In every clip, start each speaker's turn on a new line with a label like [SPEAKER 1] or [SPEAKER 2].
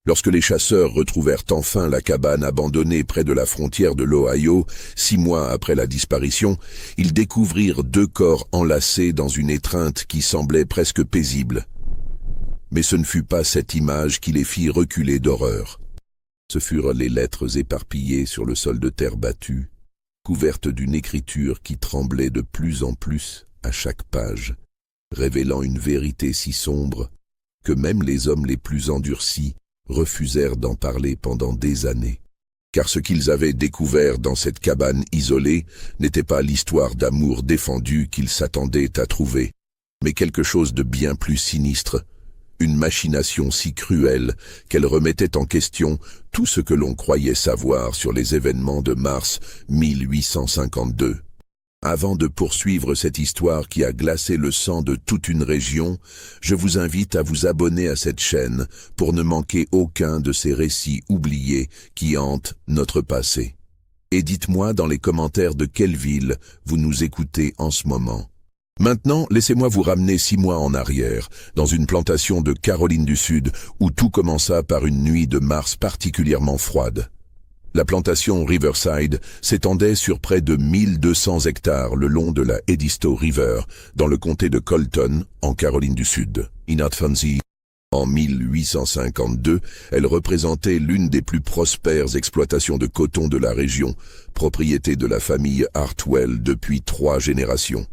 [SPEAKER 1] Lorsque les chasseurs retrouvèrent enfin la cabane abandonnée près de la frontière de l'Ohio, 6 mois après la disparition, ils découvrirent 2 corps enlacés dans une étreinte qui semblait presque paisible. Mais ce ne fut pas cette image qui les fit reculer d'horreur. Ce furent les lettres éparpillées sur le sol de terre battue, couvertes d'une écriture qui tremblait de plus en plus à chaque page, révélant une vérité si sombre que même les hommes les plus endurcis refusèrent d'en parler pendant des années. Car ce qu'ils avaient découvert dans cette cabane isolée n'était pas l'histoire d'amour défendu qu'ils s'attendaient à trouver, mais quelque chose de bien plus sinistre, une machination si cruelle qu'elle remettait en question tout ce que l'on croyait savoir sur les événements de mars 1852. Avant de poursuivre cette histoire qui a glacé le sang de toute une région, je vous invite à vous abonner à cette chaîne pour ne manquer aucun de ces récits oubliés qui hantent notre passé. Et dites-moi dans les commentaires de quelle ville vous nous écoutez en ce moment. Maintenant, laissez-moi vous ramener 6 mois en arrière, dans une plantation de Caroline du Sud, où tout commença par une nuit de mars particulièrement froide. La plantation Riverside s'étendait sur près de 1200 hectares le long de la Edisto River, dans le comté de Colton, en Caroline du Sud. En 1852, elle représentait l'une des plus prospères exploitations de coton de la région, propriété de la famille Hartwell depuis 3 générations.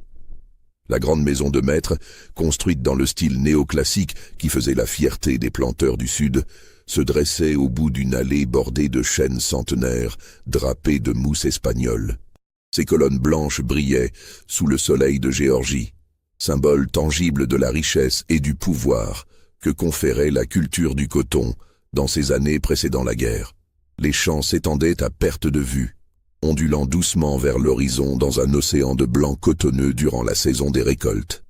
[SPEAKER 1] La grande maison de maître, construite dans le style néoclassique qui faisait la fierté des planteurs du Sud, se dressait au bout d'une allée bordée de chênes centenaires, drapés de mousse espagnole. Ses colonnes blanches brillaient sous le soleil de Géorgie, symbole tangible de la richesse et du pouvoir que conférait la culture du coton dans ces années précédant la guerre. Les champs s'étendaient à perte de vue, ondulant doucement vers l'horizon dans un océan de blanc cotonneux durant la saison des récoltes.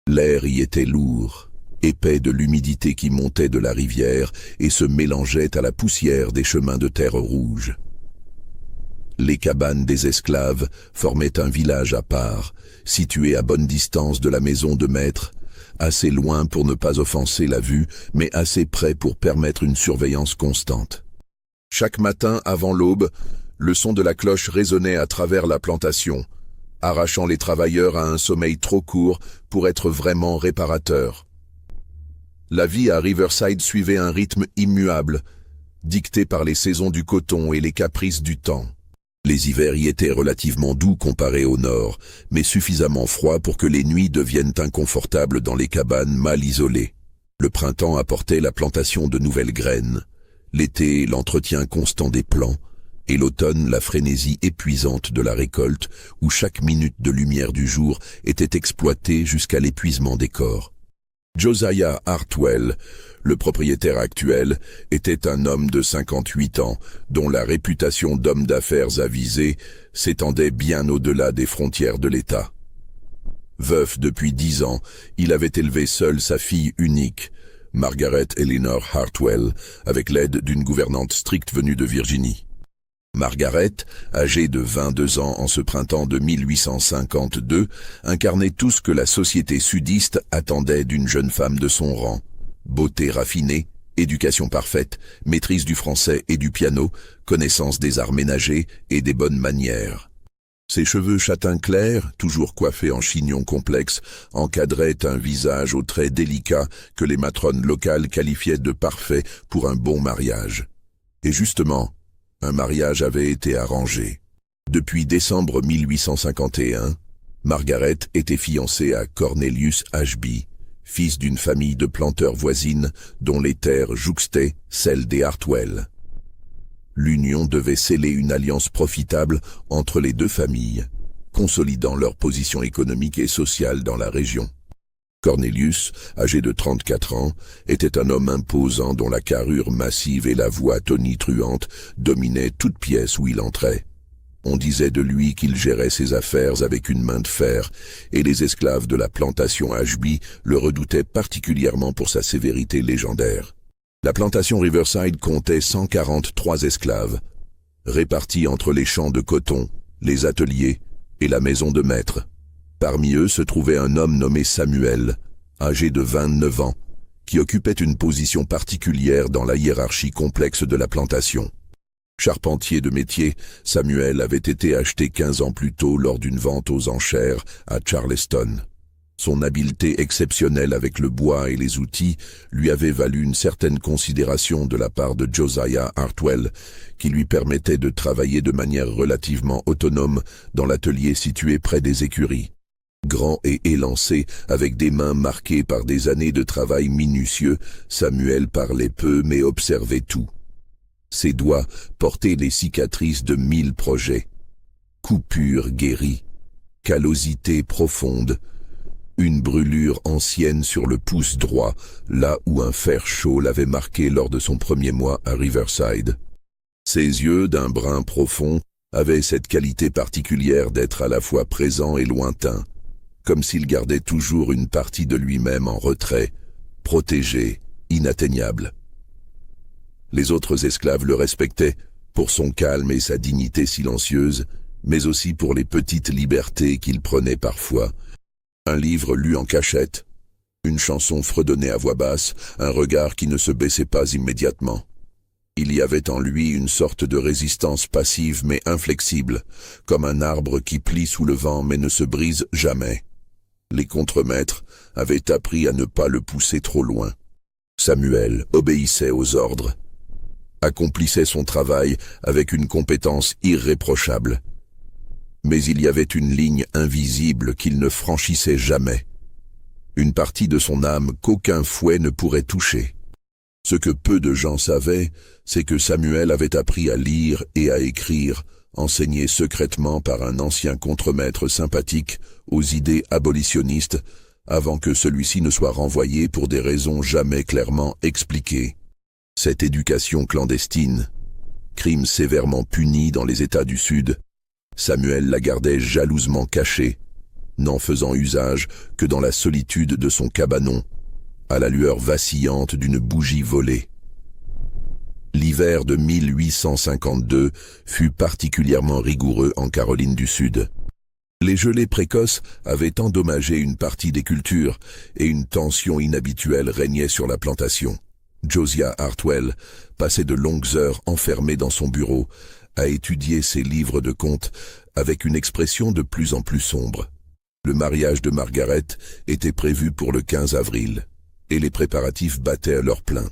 [SPEAKER 1] L'air y était lourd, épais de l'humidité qui montait de la rivière et se mélangeait à la poussière des chemins de terre rouge. Les cabanes des esclaves formaient un village à part, situé à bonne distance de la maison de maître, assez loin pour ne pas offenser la vue, mais assez près pour permettre une surveillance constante. Chaque matin avant l'aube, le son de la cloche résonnait à travers la plantation, arrachant les travailleurs à un sommeil trop court pour être vraiment réparateur. La vie à Riverside suivait un rythme immuable, dicté par les saisons du coton et les caprices du temps. Les hivers y étaient relativement doux comparés au nord, mais suffisamment froids pour que les nuits deviennent inconfortables dans les cabanes mal isolées. Le printemps apportait la plantation de nouvelles graines, l'été l'entretien constant des plants, et l'automne la frénésie épuisante de la récolte où chaque minute de lumière du jour était exploitée jusqu'à l'épuisement des corps. Josiah Hartwell, le propriétaire actuel, était un homme de 58 ans dont la réputation d'homme d'affaires avisé s'étendait bien au-delà des frontières de l'État. Veuf depuis 10 ans, il avait élevé seul sa fille unique, Margaret Eleanor Hartwell, avec l'aide d'une gouvernante stricte venue de Virginie. Margaret, âgée de 22 ans en ce printemps de 1852, incarnait tout ce que la société sudiste attendait d'une jeune femme de son rang. Beauté raffinée, éducation parfaite, maîtrise du français et du piano, connaissance des arts ménagers et des bonnes manières. Ses cheveux châtain clair, toujours coiffés en chignon complexe, encadraient un visage aux traits délicats que les matrones locales qualifiaient de parfait pour un bon mariage. Et justement, un mariage avait été arrangé. Depuis décembre 1851, Margaret était fiancée à Cornelius Ashby, fils d'une famille de planteurs voisines dont les terres jouxtaient celles des Hartwell. L'union devait sceller une alliance profitable entre les 2 familles, consolidant leur position économique et sociale dans la région. Cornelius, âgé de 34 ans, était un homme imposant dont la carrure massive et la voix tonitruante dominaient toute pièce où il entrait. On disait de lui qu'il gérait ses affaires avec une main de fer, et les esclaves de la plantation Ashby le redoutaient particulièrement pour sa sévérité légendaire. La plantation Riverside comptait 143 esclaves, répartis entre les champs de coton, les ateliers et la maison de maître. Parmi eux se trouvait un homme nommé Samuel, âgé de 29 ans, qui occupait une position particulière dans la hiérarchie complexe de la plantation. Charpentier de métier, Samuel avait été acheté 15 ans plus tôt lors d'une vente aux enchères à Charleston. Son habileté exceptionnelle avec le bois et les outils lui avait valu une certaine considération de la part de Josiah Hartwell, qui lui permettait de travailler de manière relativement autonome dans l'atelier situé près des écuries. Grand et élancé, avec des mains marquées par des années de travail minutieux, Samuel parlait peu mais observait tout. Ses doigts portaient les cicatrices de 1000 projets. Coupures guéries, callosité profonde, une brûlure ancienne sur le pouce droit, là où un fer chaud l'avait marqué lors de son premier mois à Riverside. Ses yeux, d'un brun profond, avaient cette qualité particulière d'être à la fois présents et lointains, comme s'il gardait toujours une partie de lui-même en retrait, protégé, inatteignable. Les autres esclaves le respectaient pour son calme et sa dignité silencieuse, mais aussi pour les petites libertés qu'il prenait parfois. Un livre lu en cachette, une chanson fredonnée à voix basse, un regard qui ne se baissait pas immédiatement. Il y avait en lui une sorte de résistance passive mais inflexible, comme un arbre qui plie sous le vent mais ne se brise jamais. Les contremaîtres avaient appris à ne pas le pousser trop loin. Samuel obéissait aux ordres, accomplissait son travail avec une compétence irréprochable. Mais il y avait une ligne invisible qu'il ne franchissait jamais. Une partie de son âme qu'aucun fouet ne pourrait toucher. Ce que peu de gens savaient, c'est que Samuel avait appris à lire et à écrire, enseigné secrètement par un ancien contremaître sympathique aux idées abolitionnistes, avant que celui-ci ne soit renvoyé pour des raisons jamais clairement expliquées. Cette éducation clandestine, crime sévèrement puni dans les États du Sud, Samuel la gardait jalousement cachée, n'en faisant usage que dans la solitude de son cabanon, à la lueur vacillante d'une bougie volée. L'hiver de 1852 fut particulièrement rigoureux en Caroline du Sud. Les gelées précoces avaient endommagé une partie des cultures et une tension inhabituelle régnait sur la plantation. Josiah Hartwell passait de longues heures enfermé dans son bureau, à étudier ses livres de contes avec une expression de plus en plus sombre. Le mariage de Margaret était prévu pour le 15 avril, et les préparatifs battaient à leur plein.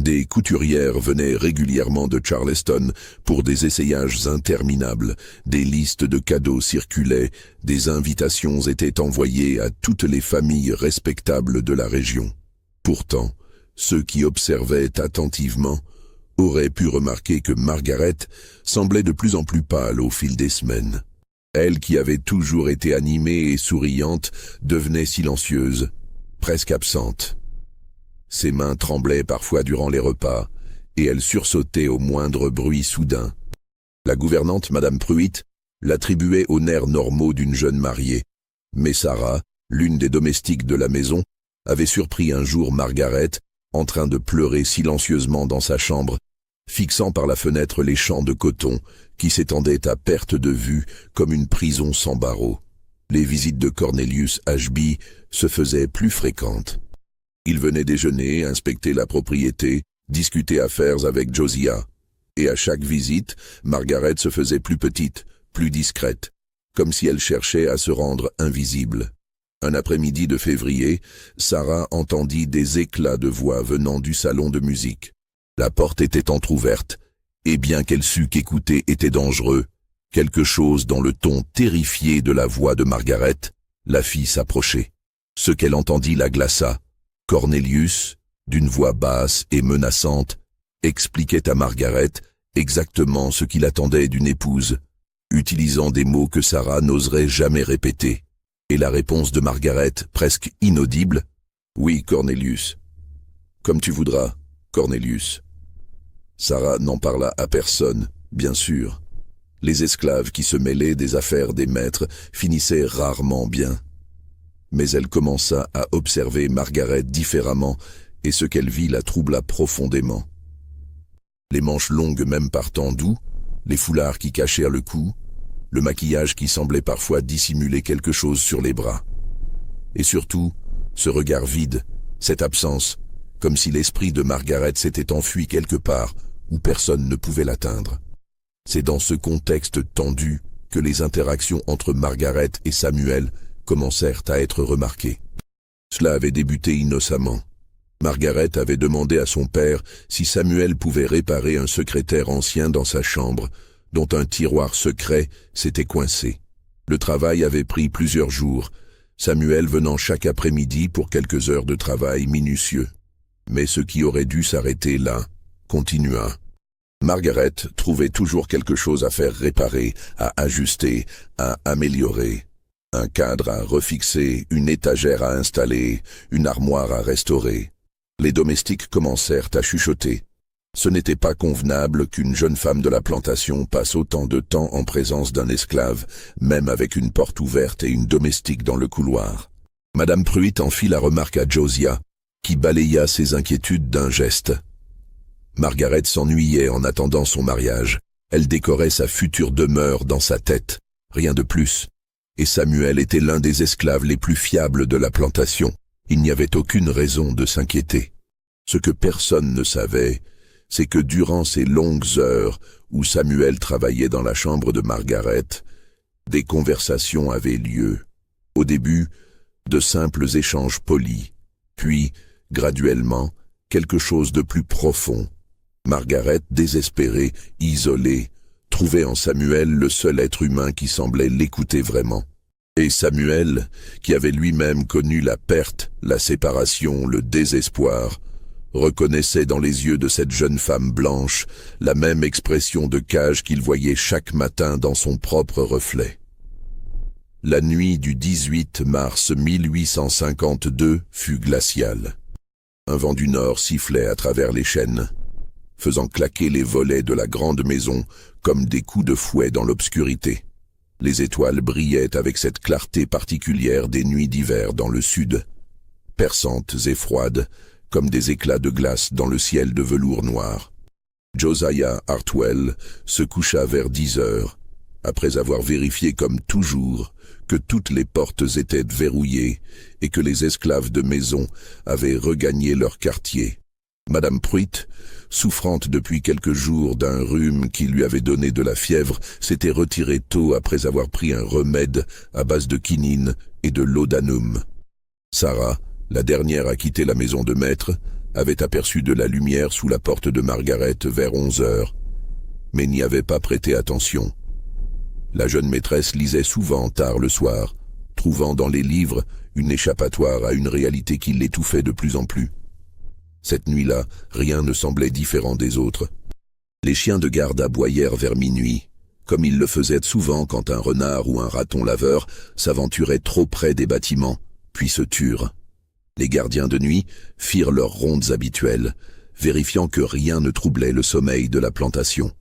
[SPEAKER 1] Des couturières venaient régulièrement de Charleston pour des essayages interminables, des listes de cadeaux circulaient, des invitations étaient envoyées à toutes les familles respectables de la région. Pourtant, ceux qui observaient attentivement aurait pu remarquer que Margaret semblait de plus en plus pâle au fil des semaines. Elle, qui avait toujours été animée et souriante, devenait silencieuse, presque absente. Ses mains tremblaient parfois durant les repas, et elle sursautait au moindre bruit soudain. La gouvernante, Madame Pruitt, l'attribuait aux nerfs normaux d'une jeune mariée, mais Sarah, l'une des domestiques de la maison, avait surpris un jour Margaret en train de pleurer silencieusement dans sa chambre, fixant par la fenêtre les champs de coton qui s'étendaient à perte de vue comme une prison sans barreaux. Les visites de Cornelius Ashby se faisaient plus fréquentes. Il venait déjeuner, inspecter la propriété, discuter affaires avec Josiah. Et à chaque visite, Margaret se faisait plus petite, plus discrète, comme si elle cherchait à se rendre invisible. Un après-midi de février, Sarah entendit des éclats de voix venant du salon de musique. La porte était entr'ouverte, et bien qu'elle sût qu'écouter était dangereux, quelque chose dans le ton terrifié de la voix de Margaret, la fit s'approcher. Ce qu'elle entendit la glaça. Cornelius, d'une voix basse et menaçante, expliquait à Margaret exactement ce qu'il attendait d'une épouse, utilisant des mots que Sarah n'oserait jamais répéter. Et la réponse de Margaret, presque inaudible, « Oui, Cornelius. Comme tu voudras, Cornelius. » Sarah n'en parla à personne, bien sûr. Les esclaves qui se mêlaient des affaires des maîtres finissaient rarement bien. Mais elle commença à observer Margaret différemment, et ce qu'elle vit la troubla profondément. Les manches longues même partant doux, les foulards qui cachèrent le cou, le maquillage qui semblait parfois dissimuler quelque chose sur les bras. Et surtout, ce regard vide, cette absence, comme si l'esprit de Margaret s'était enfui quelque part où personne ne pouvait l'atteindre. C'est dans ce contexte tendu que les interactions entre Margaret et Samuel commencèrent à être remarquées. Cela avait débuté innocemment. Margaret avait demandé à son père si Samuel pouvait réparer un secrétaire ancien dans sa chambre, dont un tiroir secret s'était coincé. Le travail avait pris plusieurs jours, Samuel venant chaque après-midi pour quelques heures de travail minutieux. Mais ce qui aurait dû s'arrêter là continua. Margaret trouvait toujours quelque chose à faire réparer, à ajuster, à améliorer. Un cadre à refixer, une étagère à installer, une armoire à restaurer. Les domestiques commencèrent à chuchoter. Ce n'était pas convenable qu'une jeune femme de la plantation passe autant de temps en présence d'un esclave, même avec une porte ouverte et une domestique dans le couloir. Madame Pruitt en fit la remarque à Josiah, qui balaya ses inquiétudes d'un geste. Margaret s'ennuyait en attendant son mariage. Elle décorait sa future demeure dans sa tête, rien de plus. Et Samuel était l'un des esclaves les plus fiables de la plantation. Il n'y avait aucune raison de s'inquiéter. Ce que personne ne savait, c'est que durant ces longues heures où Samuel travaillait dans la chambre de Margaret, des conversations avaient lieu. Au début, de simples échanges polis, puis, graduellement, quelque chose de plus profond. Margaret, désespérée, isolée, trouvait en Samuel le seul être humain qui semblait l'écouter vraiment. Et Samuel, qui avait lui-même connu la perte, la séparation, le désespoir, reconnaissait dans les yeux de cette jeune femme blanche la même expression de cage qu'il voyait chaque matin dans son propre reflet. La nuit du 18 mars 1852 fut glaciale. Un vent du nord sifflait à travers les chênes, faisant claquer les volets de la grande maison comme des coups de fouet dans l'obscurité. Les étoiles brillaient avec cette clarté particulière des nuits d'hiver dans le sud, perçantes et froides, comme des éclats de glace dans le ciel de velours noir. Josiah Hartwell se coucha vers 10 heures, après avoir vérifié comme toujours que toutes les portes étaient verrouillées et que les esclaves de maison avaient regagné leur quartier. Madame Pruitt, souffrante depuis quelques jours d'un rhume qui lui avait donné de la fièvre, s'était retirée tôt après avoir pris un remède à base de quinine et de laudanum. Sarah, la dernière à quitter la maison de maître, avait aperçu de la lumière sous la porte de Margaret vers 11 heures, mais n'y avait pas prêté attention. La jeune maîtresse lisait souvent tard le soir, trouvant dans les livres une échappatoire à une réalité qui l'étouffait de plus en plus. Cette nuit-là, rien ne semblait différent des autres. Les chiens de garde aboyèrent vers minuit, comme ils le faisaient souvent quand un renard ou un raton laveur s'aventurait trop près des bâtiments, puis se turent. Les gardiens de nuit firent leurs rondes habituelles, vérifiant que rien ne troublait le sommeil de la plantation.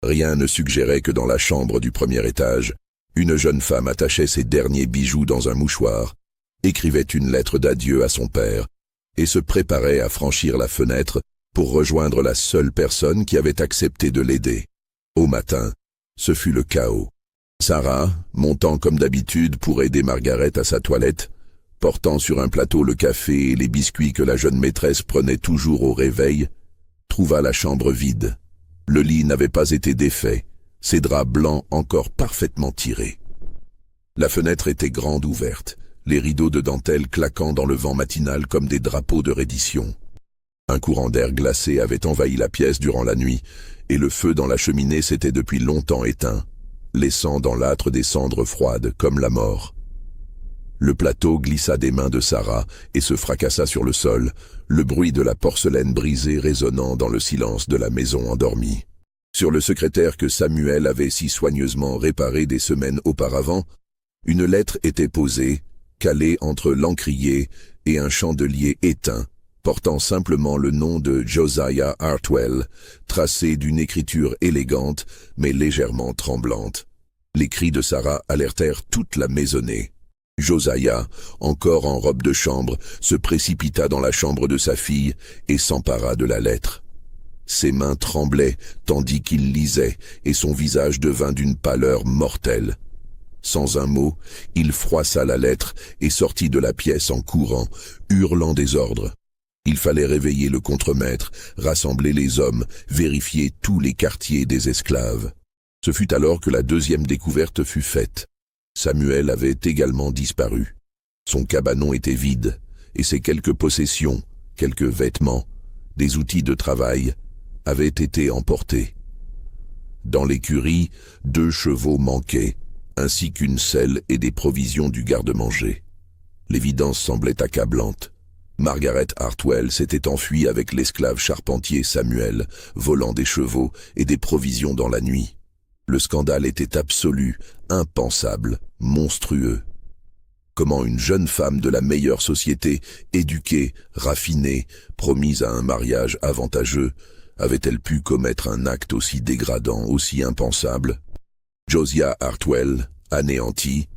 [SPEAKER 1] Rien ne suggérait que dans la chambre du premier étage, une jeune femme attachait ses derniers bijoux dans un mouchoir, écrivait une lettre d'adieu à son père, et se préparait à franchir la fenêtre pour rejoindre la seule personne qui avait accepté de l'aider. Au matin, ce fut le chaos. Sarah, montant comme d'habitude pour aider Margaret à sa toilette, portant sur un plateau le café et les biscuits que la jeune maîtresse prenait toujours au réveil, trouva la chambre vide. Le lit n'avait pas été défait, ses draps blancs encore parfaitement tirés. La fenêtre était grande ouverte, les rideaux de dentelle claquant dans le vent matinal comme des drapeaux de reddition. Un courant d'air glacé avait envahi la pièce durant la nuit, et le feu dans la cheminée s'était depuis longtemps éteint, laissant dans l'âtre des cendres froides comme la mort. Le plateau glissa des mains de Sarah et se fracassa sur le sol, le bruit de la porcelaine brisée résonnant dans le silence de la maison endormie. Sur le secrétaire que Samuel avait si soigneusement réparé des semaines auparavant, une lettre était posée, calée entre l'encrier et un chandelier éteint, portant simplement le nom de Josiah Hartwell, tracé d'une écriture élégante mais légèrement tremblante. Les cris de Sarah alertèrent toute la maisonnée. Josiah, encore en robe de chambre, se précipita dans la chambre de sa fille et s'empara de la lettre. Ses mains tremblaient tandis qu'il lisait et son visage devint d'une pâleur mortelle. Sans un mot, il froissa la lettre et sortit de la pièce en courant, hurlant des ordres. Il fallait réveiller le contremaître, rassembler les hommes, vérifier tous les quartiers des esclaves. Ce fut alors que la deuxième découverte fut faite. Samuel avait également disparu. Son cabanon était vide, et ses quelques possessions, quelques vêtements, des outils de travail, avaient été emportés. Dans l'écurie, 2 chevaux manquaient, ainsi qu'une selle et des provisions du garde-manger. L'évidence semblait accablante. Margaret Hartwell s'était enfuie avec l'esclave charpentier Samuel, volant des chevaux et des provisions dans la nuit. Le scandale était absolu, impensable, monstrueux. Comment une jeune femme de la meilleure société, éduquée, raffinée, promise à un mariage avantageux, avait-elle pu commettre un acte aussi dégradant, aussi impensable? Josiah Hartwell, anéanti,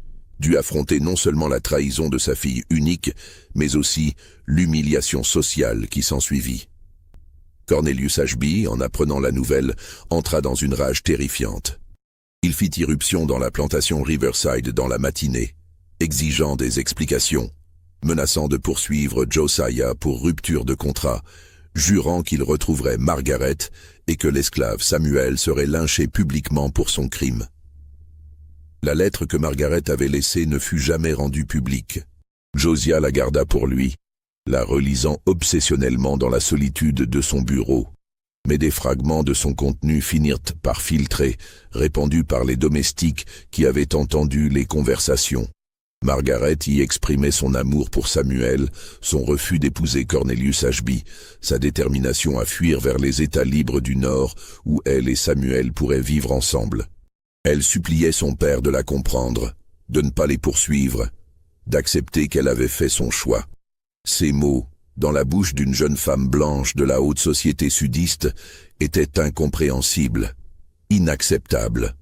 [SPEAKER 1] dut affronter non seulement la trahison de sa fille unique, mais aussi l'humiliation sociale qui s'ensuivit. Cornelius Ashby, en apprenant la nouvelle, entra dans une rage terrifiante. Il fit irruption dans la plantation Riverside dans la matinée, exigeant des explications, menaçant de poursuivre Josiah pour rupture de contrat, jurant qu'il retrouverait Margaret et que l'esclave Samuel serait lynché publiquement pour son crime. La lettre que Margaret avait laissée ne fut jamais rendue publique. Josiah la garda pour lui, la relisant obsessionnellement dans la solitude de son bureau. Mais des fragments de son contenu finirent par filtrer, répandus par les domestiques qui avaient entendu les conversations. Margaret y exprimait son amour pour Samuel, son refus d'épouser Cornelius Ashby, sa détermination à fuir vers les États libres du Nord où elle et Samuel pourraient vivre ensemble. Elle suppliait son père de la comprendre, de ne pas les poursuivre, d'accepter qu'elle avait fait son choix. Ces mots, dans la bouche d'une jeune femme blanche de la haute société sudiste, étaient incompréhensibles, inacceptables.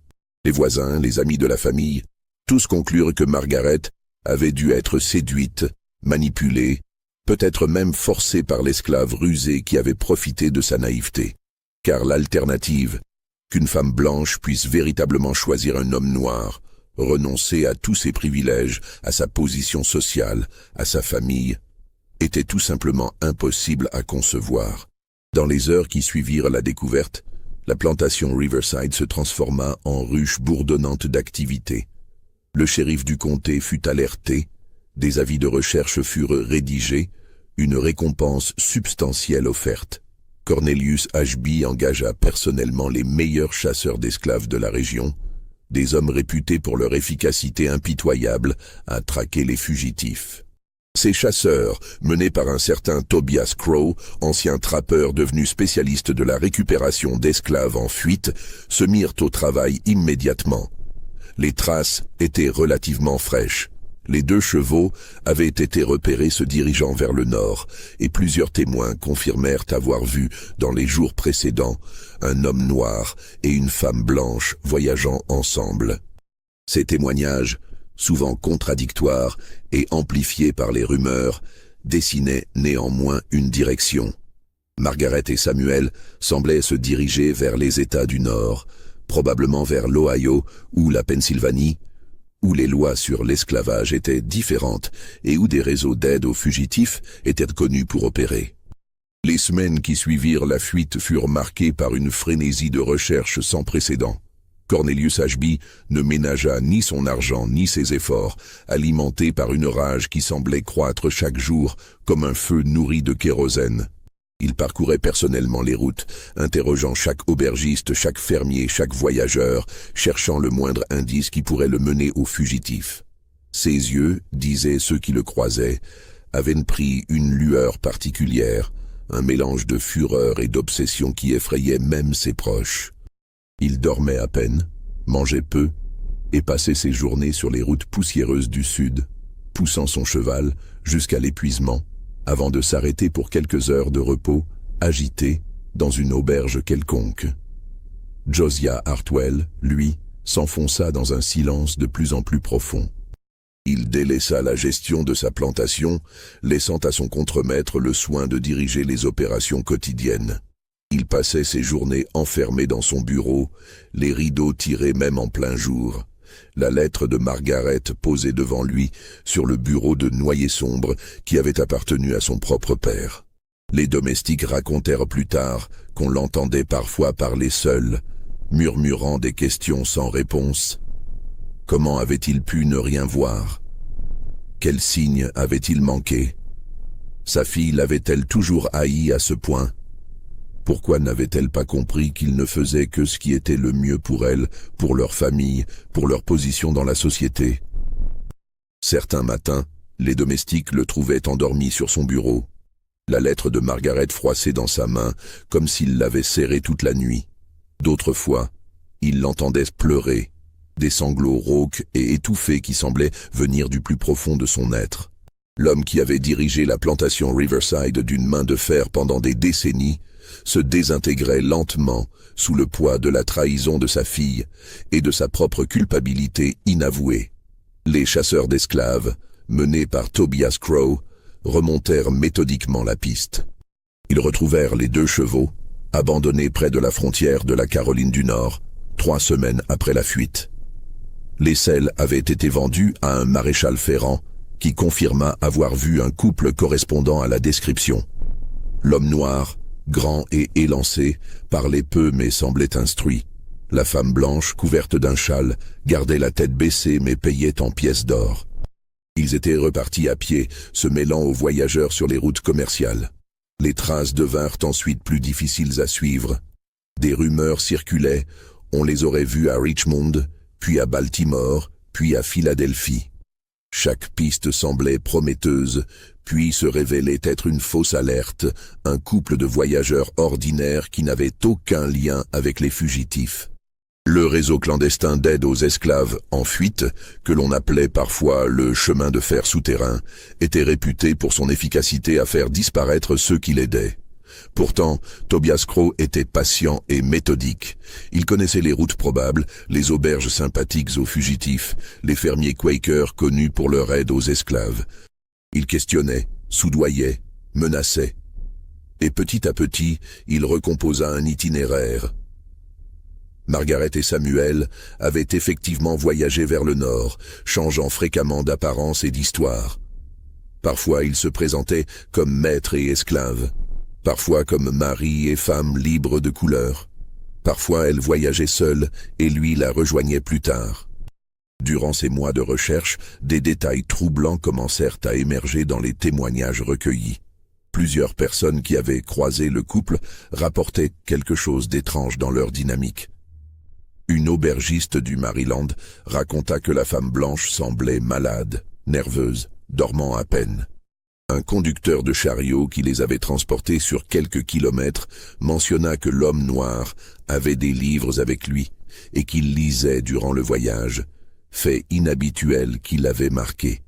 [SPEAKER 1] Les voisins, les amis de la famille, tous conclurent que Margaret avait dû être séduite, manipulée, peut-être même forcée par l'esclave rusé qui avait profité de sa naïveté. Car l'alternative, qu'une femme blanche puisse véritablement choisir un homme noir, renoncer à tous ses privilèges, à sa position sociale, à sa famille, était tout simplement impossible à concevoir. Dans les heures qui suivirent la découverte, la plantation Riverside se transforma en ruche bourdonnante d'activité. Le shérif du comté fut alerté, des avis de recherche furent rédigés, une récompense substantielle offerte. Cornelius Ashby engagea personnellement les meilleurs chasseurs d'esclaves de la région, des hommes réputés pour leur efficacité impitoyable à traquer les fugitifs. Ces chasseurs, menés par un certain Tobias Crow, ancien trappeur devenu spécialiste de la récupération d'esclaves en fuite, se mirent au travail immédiatement. Les traces étaient relativement fraîches. Les 2 chevaux avaient été repérés se dirigeant vers le nord, et plusieurs témoins confirmèrent avoir vu, dans les jours précédents, un homme noir et une femme blanche voyageant ensemble. Ces témoignages, souvent contradictoires et amplifiés par les rumeurs, dessinaient néanmoins une direction. Margaret et Samuel semblaient se diriger vers les États du Nord, probablement vers l'Ohio ou la Pennsylvanie, où les lois sur l'esclavage étaient différentes et où des réseaux d'aide aux fugitifs étaient connus pour opérer. Les semaines qui suivirent la fuite furent marquées par une frénésie de recherche sans précédent. Cornelius Ashby ne ménagea ni son argent ni ses efforts, alimenté par une rage qui semblait croître chaque jour comme un feu nourri de kérosène. Il parcourait personnellement les routes, interrogeant chaque aubergiste, chaque fermier, chaque voyageur, cherchant le moindre indice qui pourrait le mener aux fugitifs. Ses yeux, disaient ceux qui le croisaient, avaient pris une lueur particulière, un mélange de fureur et d'obsession qui effrayait même ses proches. Il dormait à peine, mangeait peu, et passait ses journées sur les routes poussiéreuses du sud, poussant son cheval jusqu'à l'épuisement, avant de s'arrêter pour quelques heures de repos, agité, dans une auberge quelconque. Josiah Hartwell, lui, s'enfonça dans un silence de plus en plus profond. Il délaissa la gestion de sa plantation, laissant à son contremaître le soin de diriger les opérations quotidiennes. Il passait ses journées enfermé dans son bureau, les rideaux tirés même en plein jour. La lettre de Margaret posée devant lui sur le bureau de noyer sombre qui avait appartenu à son propre père. Les domestiques racontèrent plus tard qu'on l'entendait parfois parler seul, murmurant des questions sans réponse. Comment avait-il pu ne rien voir? Quel signe avait-il manqué? Sa fille l'avait-elle toujours haï à ce point? Pourquoi n'avait-elle pas compris qu'il ne faisait que ce qui était le mieux pour elle, pour leur famille, pour leur position dans la société? Certains matins, les domestiques le trouvaient endormi sur son bureau, la lettre de Margaret froissée dans sa main, comme s'il l'avait serrée toute la nuit. D'autres fois, ils l'entendaient pleurer, des sanglots rauques et étouffés qui semblaient venir du plus profond de son être. L'homme qui avait dirigé la plantation Riverside d'une main de fer pendant des décennies se désintégrait lentement sous le poids de la trahison de sa fille et de sa propre culpabilité inavouée. Les chasseurs d'esclaves, menés par Tobias Crow, remontèrent méthodiquement la piste. Ils retrouvèrent les 2 chevaux, abandonnés près de la frontière de la Caroline du Nord, 3 semaines après la fuite. Les selles avaient été vendus à un maréchal ferrant qui confirma avoir vu un couple correspondant à la description. L'homme noir, grand et élancé, parlait peu mais semblait instruit. La femme blanche, couverte d'un châle, gardait la tête baissée mais payait en pièces d'or. Ils étaient repartis à pied, se mêlant aux voyageurs sur les routes commerciales. Les traces devinrent ensuite plus difficiles à suivre. Des rumeurs circulaient, on les aurait vus à Richmond, puis à Baltimore, puis à Philadelphie. Chaque piste semblait prometteuse, puis se révélait être une fausse alerte, un couple de voyageurs ordinaires qui n'avaient aucun lien avec les fugitifs. Le réseau clandestin d'aide aux esclaves en fuite, que l'on appelait parfois le chemin de fer souterrain, était réputé pour son efficacité à faire disparaître ceux qui l'aidaient. Pourtant, Tobias Crow était patient et méthodique. Il connaissait les routes probables, les auberges sympathiques aux fugitifs, les fermiers Quakers connus pour leur aide aux esclaves. Il questionnait, soudoyait, menaçait. Et petit à petit, il recomposa un itinéraire. Margaret et Samuel avaient effectivement voyagé vers le nord, changeant fréquemment d'apparence et d'histoire. Parfois, ils se présentaient comme maîtres et esclaves. Parfois comme mari et femme libres de couleur. Parfois elle voyageait seule et lui la rejoignait plus tard. Durant ces mois de recherche, des détails troublants commencèrent à émerger dans les témoignages recueillis. Plusieurs personnes qui avaient croisé le couple rapportaient quelque chose d'étrange dans leur dynamique. Une aubergiste du Maryland raconta que la femme blanche semblait malade, nerveuse, dormant à peine. Un conducteur de chariot qui les avait transportés sur quelques kilomètres mentionna que l'homme noir avait des livres avec lui et qu'il lisait durant le voyage, fait inhabituel qui l'avait marqué.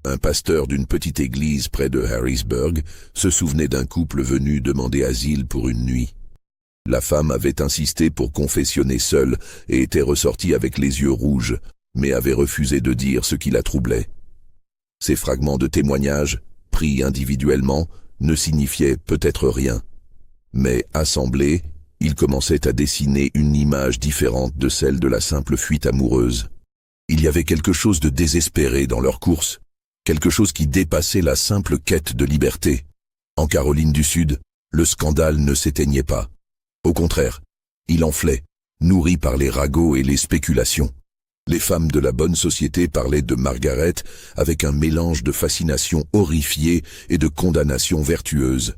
[SPEAKER 1] Un pasteur d'une petite église près de Harrisburg se souvenait d'un couple venu demander asile pour une nuit. La femme avait insisté pour confessionner seule et était ressortie avec les yeux rouges, mais avait refusé de dire ce qui la troublait. Ces fragments de témoignages, pris individuellement, ne signifiaient peut-être rien. Mais assemblés, ils commençaient à dessiner une image différente de celle de la simple fuite amoureuse. Il y avait quelque chose de désespéré dans leur course, quelque chose qui dépassait la simple quête de liberté. En Caroline du Sud, le scandale ne s'éteignait pas. Au contraire, il enflait, nourri par les ragots et les spéculations. Les femmes de la bonne société parlaient de Margaret avec un mélange de fascination horrifiée et de condamnation vertueuse.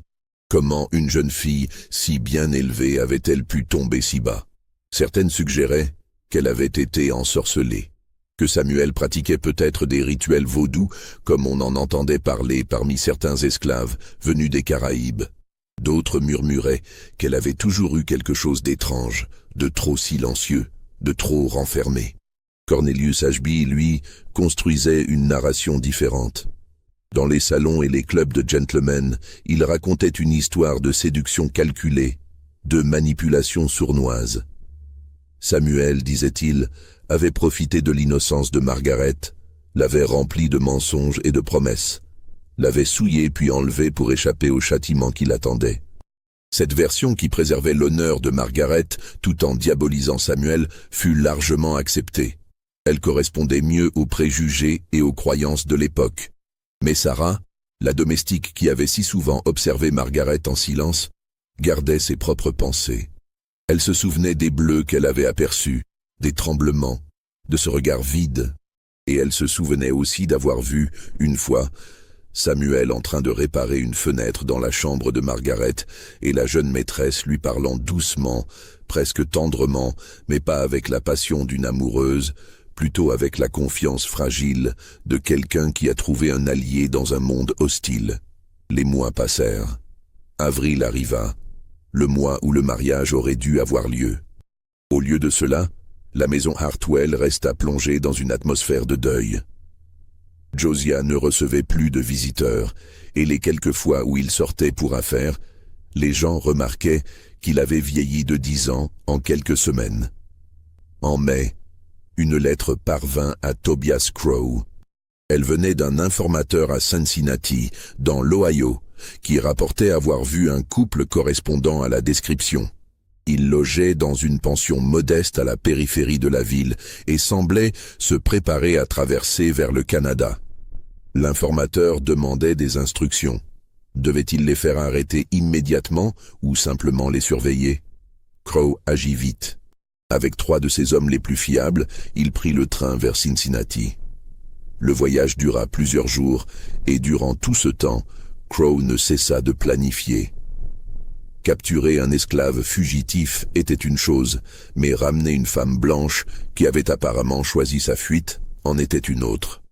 [SPEAKER 1] Comment une jeune fille si bien élevée avait-elle pu tomber si bas? Certaines suggéraient qu'elle avait été ensorcelée, que Samuel pratiquait peut-être des rituels vaudous comme on en entendait parler parmi certains esclaves venus des Caraïbes. D'autres murmuraient qu'elle avait toujours eu quelque chose d'étrange, de trop silencieux, de trop renfermé. Cornelius Ashby, lui, construisait une narration différente. Dans les salons et les clubs de gentlemen, il racontait une histoire de séduction calculée, de manipulation sournoise. Samuel, disait-il, avait profité de l'innocence de Margaret, l'avait remplie de mensonges et de promesses, l'avait souillée puis enlevée pour échapper au châtiment qui l'attendait. Cette version qui préservait l'honneur de Margaret tout en diabolisant Samuel fut largement acceptée. Elle correspondait mieux aux préjugés et aux croyances de l'époque. Mais Sarah, La domestique qui avait si souvent observé Margaret en silence, gardait ses propres pensées. Elle se souvenait des bleus qu'elle avait aperçus, des tremblements, de ce regard vide, et elle se souvenait aussi d'avoir vu, une fois, Samuel en train de réparer une fenêtre dans la chambre de Margaret et la jeune maîtresse lui parlant doucement, presque tendrement, mais pas avec la passion d'une amoureuse, plutôt avec la confiance fragile de quelqu'un qui a trouvé un allié dans un monde hostile. Les mois passèrent. Avril arriva, le mois où le mariage aurait dû avoir lieu. Au lieu de cela, la maison Hartwell resta plongée dans une atmosphère de deuil. Josiah ne recevait plus de visiteurs, et les quelques fois où il sortait pour affaires, les gens remarquaient qu'il avait vieilli de 10 ans en quelques semaines. En mai, une lettre parvint à Tobias Crow. Elle venait d'un informateur à Cincinnati, dans l'Ohio, qui rapportait avoir vu un couple correspondant à la description. Il logeait dans une pension modeste à la périphérie de la ville et semblait se préparer à traverser vers le Canada. L'informateur demandait des instructions. Devait-il les faire arrêter immédiatement ou simplement les surveiller? Crow agit vite. Avec 3 de ses hommes les plus fiables, il prit le train vers Cincinnati. Le voyage dura plusieurs jours et durant tout ce temps, Crow ne cessa de planifier. Capturer un esclave fugitif était une chose, mais ramener une femme blanche qui avait apparemment choisi sa fuite en était une autre.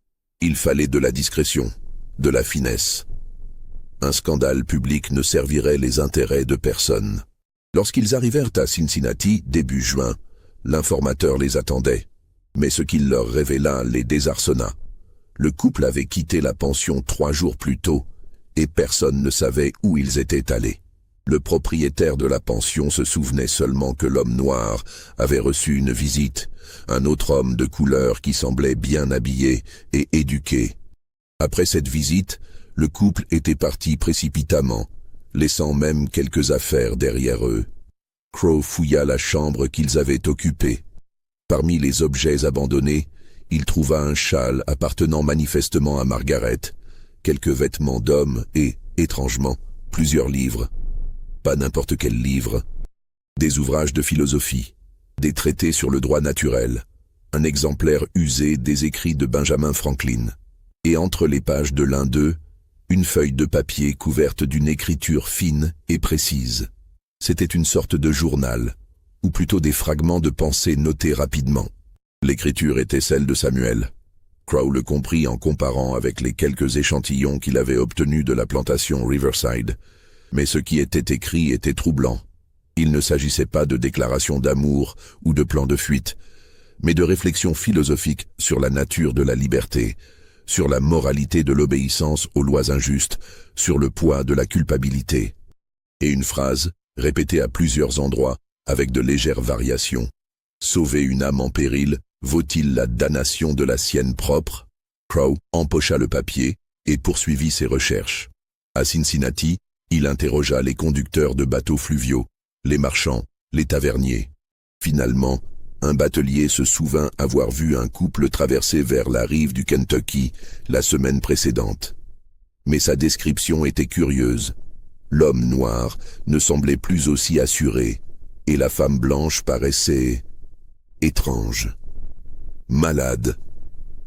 [SPEAKER 1] Il fallait de la discrétion, de la finesse. Un scandale public ne servirait les intérêts de personne. Lorsqu'ils arrivèrent à Cincinnati, début juin, l'informateur les attendait, mais ce qu'il leur révéla les désarçonna. Le couple avait quitté la pension 3 jours plus tôt, et personne ne savait où ils étaient allés. Le propriétaire de la pension se souvenait seulement que l'homme noir avait reçu une visite, un autre homme de couleur qui semblait bien habillé et éduqué. Après cette visite, le couple était parti précipitamment, laissant même quelques affaires derrière eux. Crow fouilla la chambre qu'ils avaient occupée. Parmi les objets abandonnés, il trouva un châle appartenant manifestement à Margaret, quelques vêtements d'homme et, étrangement, plusieurs livres. Pas n'importe quel livre. Des ouvrages de philosophie, des traités sur le droit naturel, un exemplaire usé des écrits de Benjamin Franklin. Et entre les pages de l'un d'eux, une feuille de papier couverte d'une écriture fine et précise. C'était une sorte de journal, ou plutôt des fragments de pensée notés rapidement. L'écriture était celle de Samuel. Crow le comprit en comparant avec les quelques échantillons qu'il avait obtenus de la plantation Riverside. Mais ce qui était écrit était troublant. Il ne s'agissait pas de déclarations d'amour ou de plans de fuite, mais de réflexions philosophiques sur la nature de la liberté, sur la moralité de l'obéissance aux lois injustes, sur le poids de la culpabilité. Et une phrase, répétée à plusieurs endroits, avec de légères variations. Sauver une âme en péril, vaut-il la damnation de la sienne propre? Crow empocha le papier et poursuivit ses recherches. À Cincinnati, il interrogea les conducteurs de bateaux fluviaux, les marchands, les taverniers. Finalement, un batelier se souvint avoir vu un couple traverser vers la rive du Kentucky la semaine précédente. Mais sa description était curieuse. L'homme noir ne semblait plus aussi assuré, et la femme blanche paraissait étrange. Malade,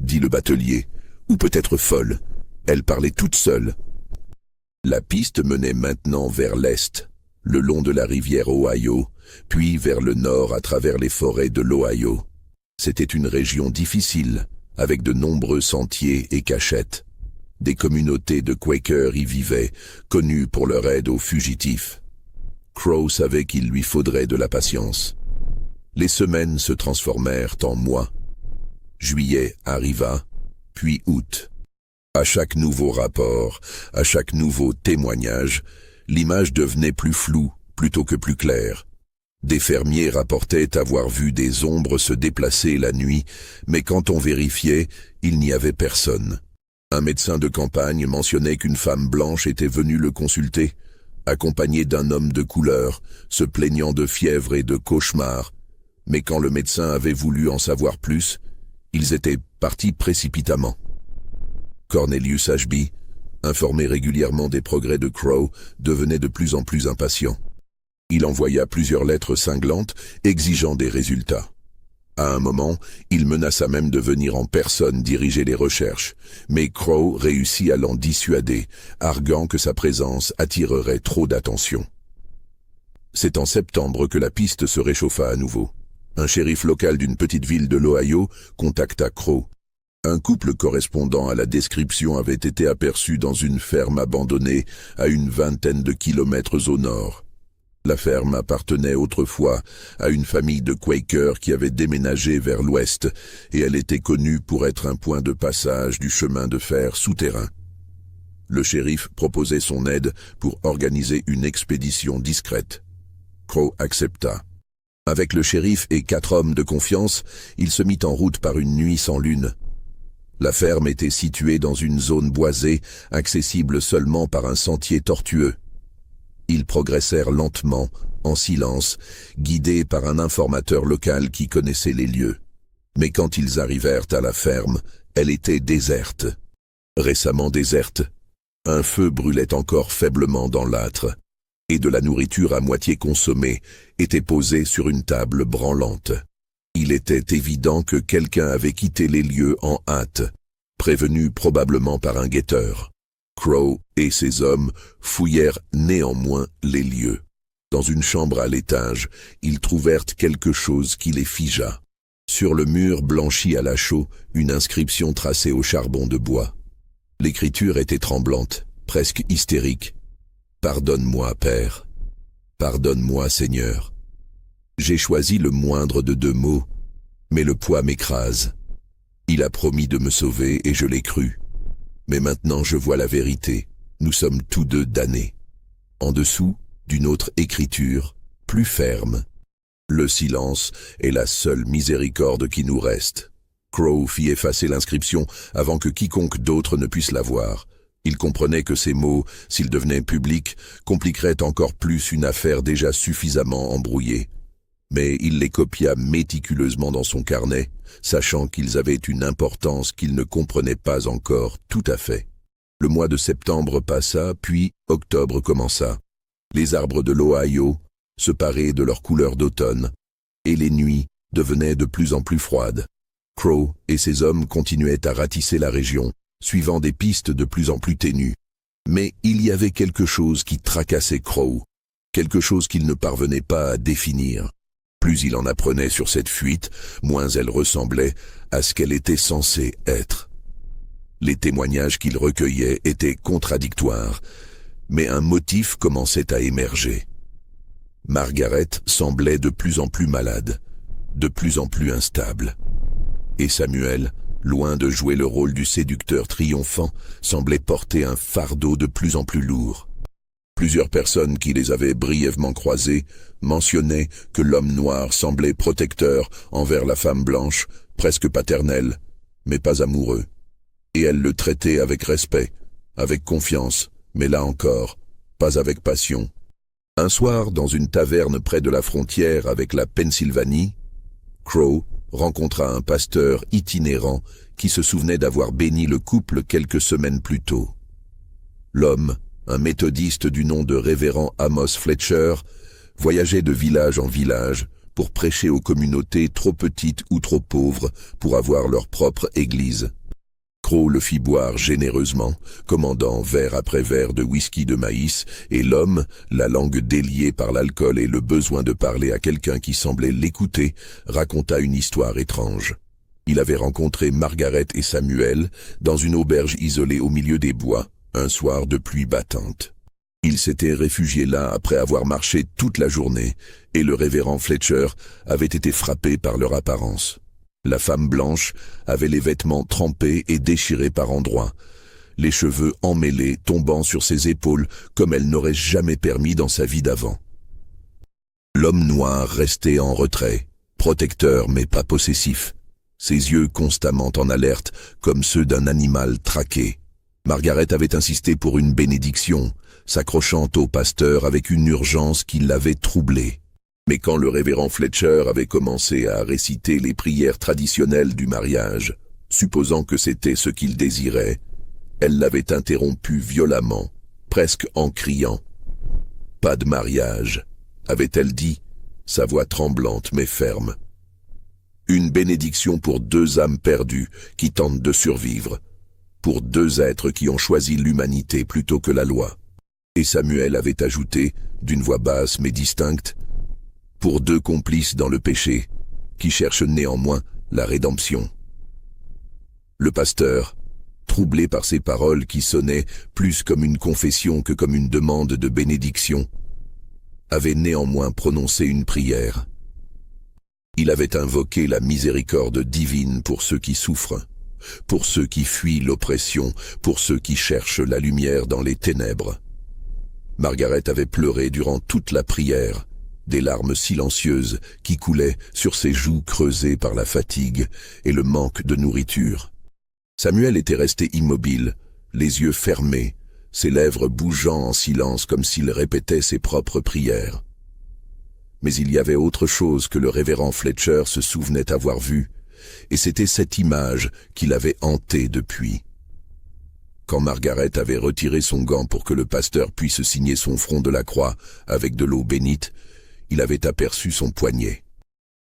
[SPEAKER 1] dit le batelier, ou peut-être folle. Elle parlait toute seule. La piste menait maintenant vers l'est, le long de la rivière Ohio, puis vers le nord à travers les forêts de l'Ohio. C'était une région difficile, avec de nombreux sentiers et cachettes. Des communautés de Quakers y vivaient, connues pour leur aide aux fugitifs. Crow savait qu'il lui faudrait de la patience. Les semaines se transformèrent en mois. Juillet arriva, puis août. À chaque nouveau rapport, à chaque nouveau témoignage, l'image devenait plus floue plutôt que plus claire. Des fermiers rapportaient avoir vu des ombres se déplacer la nuit, mais quand on vérifiait, il n'y avait personne. Un médecin de campagne mentionnait qu'une femme blanche était venue le consulter, accompagnée d'un homme de couleur, se plaignant de fièvre et de cauchemars. Mais quand le médecin avait voulu en savoir plus, ils étaient partis précipitamment. Cornelius Ashby, informé régulièrement des progrès de Crow, devenait de plus en plus impatient. Il envoya plusieurs lettres cinglantes exigeant des résultats. À un moment, il menaça même de venir en personne diriger les recherches, mais Crow réussit à l'en dissuader, arguant que sa présence attirerait trop d'attention. C'est en septembre que la piste se réchauffa à nouveau. Un shérif local d'une petite ville de l'Ohio contacta Crow. Un couple correspondant à la description avait été aperçu dans une ferme abandonnée à une vingtaine de kilomètres au nord. La ferme appartenait autrefois à une famille de Quakers qui avait déménagé vers l'ouest et elle était connue pour être un point de passage du chemin de fer souterrain. Le shérif proposait son aide pour organiser une expédition discrète. Crow accepta. Avec le shérif et 4 hommes de confiance, il se mit en route par une nuit sans lune. La ferme était située dans une zone boisée, accessible seulement par un sentier tortueux. Ils progressèrent lentement, en silence, guidés par un informateur local qui connaissait les lieux. Mais quand ils arrivèrent à la ferme, elle était déserte. Récemment déserte. Un feu brûlait encore faiblement dans l'âtre, et de la nourriture à moitié consommée était posée sur une table branlante. Il était évident que quelqu'un avait quitté les lieux en hâte, prévenu probablement par un guetteur. Crow et ses hommes fouillèrent néanmoins les lieux. Dans une chambre à l'étage, ils trouvèrent quelque chose qui les figea. Sur le mur blanchi à la chaux, une inscription tracée au charbon de bois. L'écriture était tremblante, presque hystérique. « Pardonne-moi, Père. Pardonne-moi, Seigneur. J'ai choisi le moindre de 2 mots, mais le poids m'écrase. Il a promis de me sauver et je l'ai cru. Mais maintenant je vois la vérité, nous sommes tous 2 damnés. » En dessous, d'une autre écriture, plus ferme. « Le silence est la seule miséricorde qui nous reste. » Crow fit effacer l'inscription avant que quiconque d'autre ne puisse la voir. Il comprenait que ces mots, s'ils devenaient publics, compliqueraient encore plus une affaire déjà suffisamment embrouillée. Mais il les copia méticuleusement dans son carnet, sachant qu'ils avaient une importance qu'il ne comprenait pas encore tout à fait. Le mois de septembre passa, puis octobre commença. Les arbres de l'Ohio se paraient de leur couleur d'automne, et les nuits devenaient de plus en plus froides. Crow et ses hommes continuaient à ratisser la région, suivant des pistes de plus en plus ténues. Mais il y avait quelque chose qui tracassait Crow, quelque chose qu'il ne parvenait pas à définir. Plus il en apprenait sur cette fuite, moins elle ressemblait à ce qu'elle était censée être. Les témoignages qu'il recueillait étaient contradictoires, mais un motif commençait à émerger. Margaret semblait de plus en plus malade, de plus en plus instable. Et Samuel, loin de jouer le rôle du séducteur triomphant, semblait porter un fardeau de plus en plus lourd. Plusieurs personnes qui les avaient brièvement croisés mentionnaient que l'homme noir semblait protecteur envers la femme blanche, presque paternel, mais pas amoureux. Et elle le traitait avec respect, avec confiance, mais là encore, pas avec passion. Un soir, dans une taverne près de la frontière avec la Pennsylvanie, Crow rencontra un pasteur itinérant qui se souvenait d'avoir béni le couple quelques semaines plus tôt. L'homme, un méthodiste du nom de révérend Amos Fletcher, voyageait de village en village pour prêcher aux communautés trop petites ou trop pauvres pour avoir leur propre église. Crow le fit boire généreusement, commandant verre après verre de whisky de maïs, et l'homme, la langue déliée par l'alcool et le besoin de parler à quelqu'un qui semblait l'écouter, raconta une histoire étrange. Il avait rencontré Margaret et Samuel dans une auberge isolée au milieu des bois, un soir de pluie battante. Ils s'étaient réfugiés là après avoir marché toute la journée, et le révérend Fletcher avait été frappé par leur apparence. La femme blanche avait les vêtements trempés et déchirés par endroits, les cheveux emmêlés tombant sur ses épaules comme elle n'aurait jamais permis dans sa vie d'avant. L'homme noir restait en retrait, protecteur mais pas possessif, ses yeux constamment en alerte comme ceux d'un animal traqué. Margaret avait insisté pour une bénédiction, s'accrochant au pasteur avec une urgence qui l'avait troublé. Mais quand le révérend Fletcher avait commencé à réciter les prières traditionnelles du mariage, supposant que c'était ce qu'il désirait, Elle l'avait interrompu violemment, presque en criant. « Pas de mariage », avait-elle dit, sa voix tremblante mais ferme. Une bénédiction pour deux âmes perdues qui tentent de survivre, pour deux êtres qui ont choisi l'humanité plutôt que la loi. Et Samuel avait ajouté, d'une voix basse mais distincte, « Pour deux complices dans le péché, qui cherchent néanmoins la rédemption. » Le pasteur, troublé par ces paroles qui sonnaient plus comme une confession que comme une demande de bénédiction, avait néanmoins prononcé une prière. Il avait invoqué la miséricorde divine pour ceux qui souffrent, pour ceux qui fuient l'oppression, pour ceux qui cherchent la lumière dans les ténèbres. Margaret avait pleuré durant toute la prière, des larmes silencieuses qui coulaient sur ses joues creusées par la fatigue et le manque de nourriture. Samuel était resté immobile, les yeux fermés, ses lèvres bougeant en silence comme s'il répétait ses propres prières. Mais il y avait autre chose que le révérend Fletcher se souvenait avoir vu, et c'était cette image qui l'avait hanté depuis. Quand Margaret avait retiré son gant pour que le pasteur puisse signer son front de la croix avec de l'eau bénite, il avait aperçu son poignet.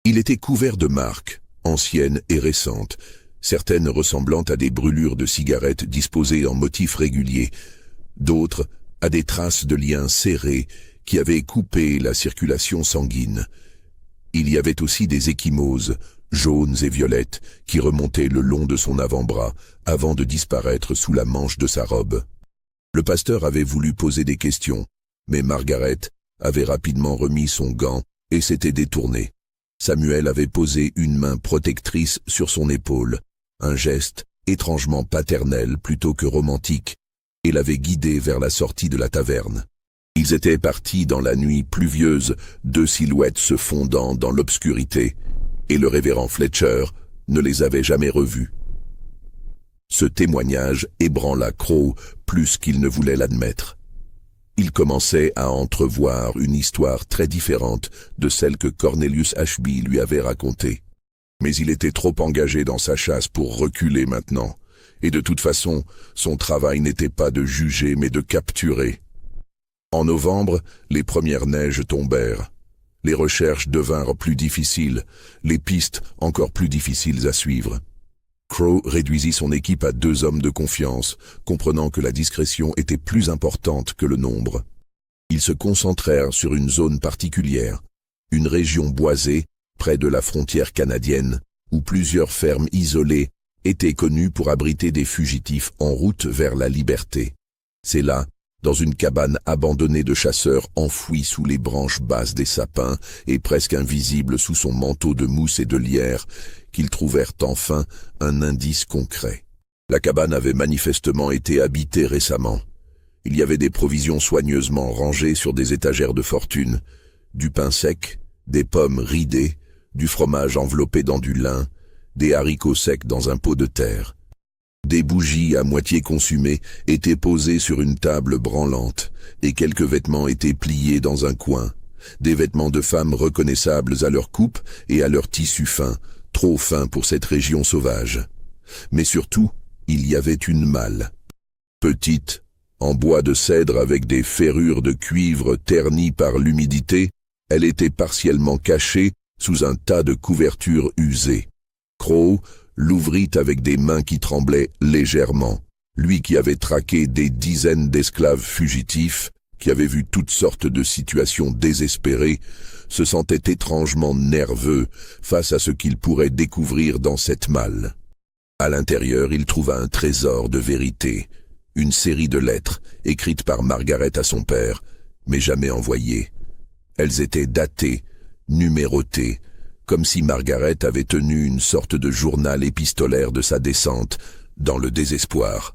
[SPEAKER 1] Il était couvert de marques, anciennes et récentes, certaines ressemblant à des brûlures de cigarettes disposées en motifs réguliers, d'autres à des traces de liens serrés qui avaient coupé la circulation sanguine. Il y avait aussi des ecchymoses, jaunes et violettes, qui remontaient le long de son avant-bras avant de disparaître sous la manche de sa robe. Le pasteur avait voulu poser des questions, mais Margaret avait rapidement remis son gant et s'était détournée. Samuel avait posé une main protectrice sur son épaule, un geste étrangement paternel plutôt que romantique, et l'avait guidé vers la sortie de la taverne. Ils étaient partis dans la nuit pluvieuse, deux silhouettes se fondant dans l'obscurité, et le révérend Fletcher ne les avait jamais revus. Ce témoignage ébranla Crowe plus qu'il ne voulait l'admettre. Il commençait à entrevoir une histoire très différente de celle que Cornelius Ashby lui avait racontée. Mais il était trop engagé dans sa chasse pour reculer maintenant, et de toute façon, son travail n'était pas de juger mais de capturer. En novembre, les premières neiges tombèrent. Les recherches devinrent plus difficiles, les pistes encore plus difficiles à suivre. Crowe réduisit son équipe à 2 hommes de confiance, comprenant que la discrétion était plus importante que le nombre. Ils se concentrèrent sur une zone particulière, une région boisée, près de la frontière canadienne, où plusieurs fermes isolées étaient connues pour abriter des fugitifs en route vers la liberté. C'est là, dans une cabane abandonnée de chasseurs enfouie sous les branches basses des sapins et presque invisible sous son manteau de mousse et de lierre, qu'ils trouvèrent enfin un indice concret. La cabane avait manifestement été habitée récemment. Il y avait des provisions soigneusement rangées sur des étagères de fortune, du pain sec, des pommes ridées, du fromage enveloppé dans du lin, des haricots secs dans un pot de terre. Des bougies à moitié consumées étaient posées sur une table branlante, et quelques vêtements étaient pliés dans un coin, des vêtements de femmes reconnaissables à leur coupe et à leur tissu fin, trop fin pour cette région sauvage. Mais surtout, il y avait une malle. Petite, en bois de cèdre avec des ferrures de cuivre ternies par l'humidité, elle était partiellement cachée sous un tas de couvertures usées. Crowe l'ouvrit avec des mains qui tremblaient légèrement. Lui qui avait traqué des dizaines d'esclaves fugitifs, qui avait vu toutes sortes de situations désespérées, se sentait étrangement nerveux face à ce qu'il pourrait découvrir dans cette malle. À l'intérieur, il trouva un trésor de vérité, une série de lettres écrites par Margaret à son père, mais jamais envoyées. Elles étaient datées, numérotées, comme si Margaret avait tenu une sorte de journal épistolaire de sa descente, dans le désespoir.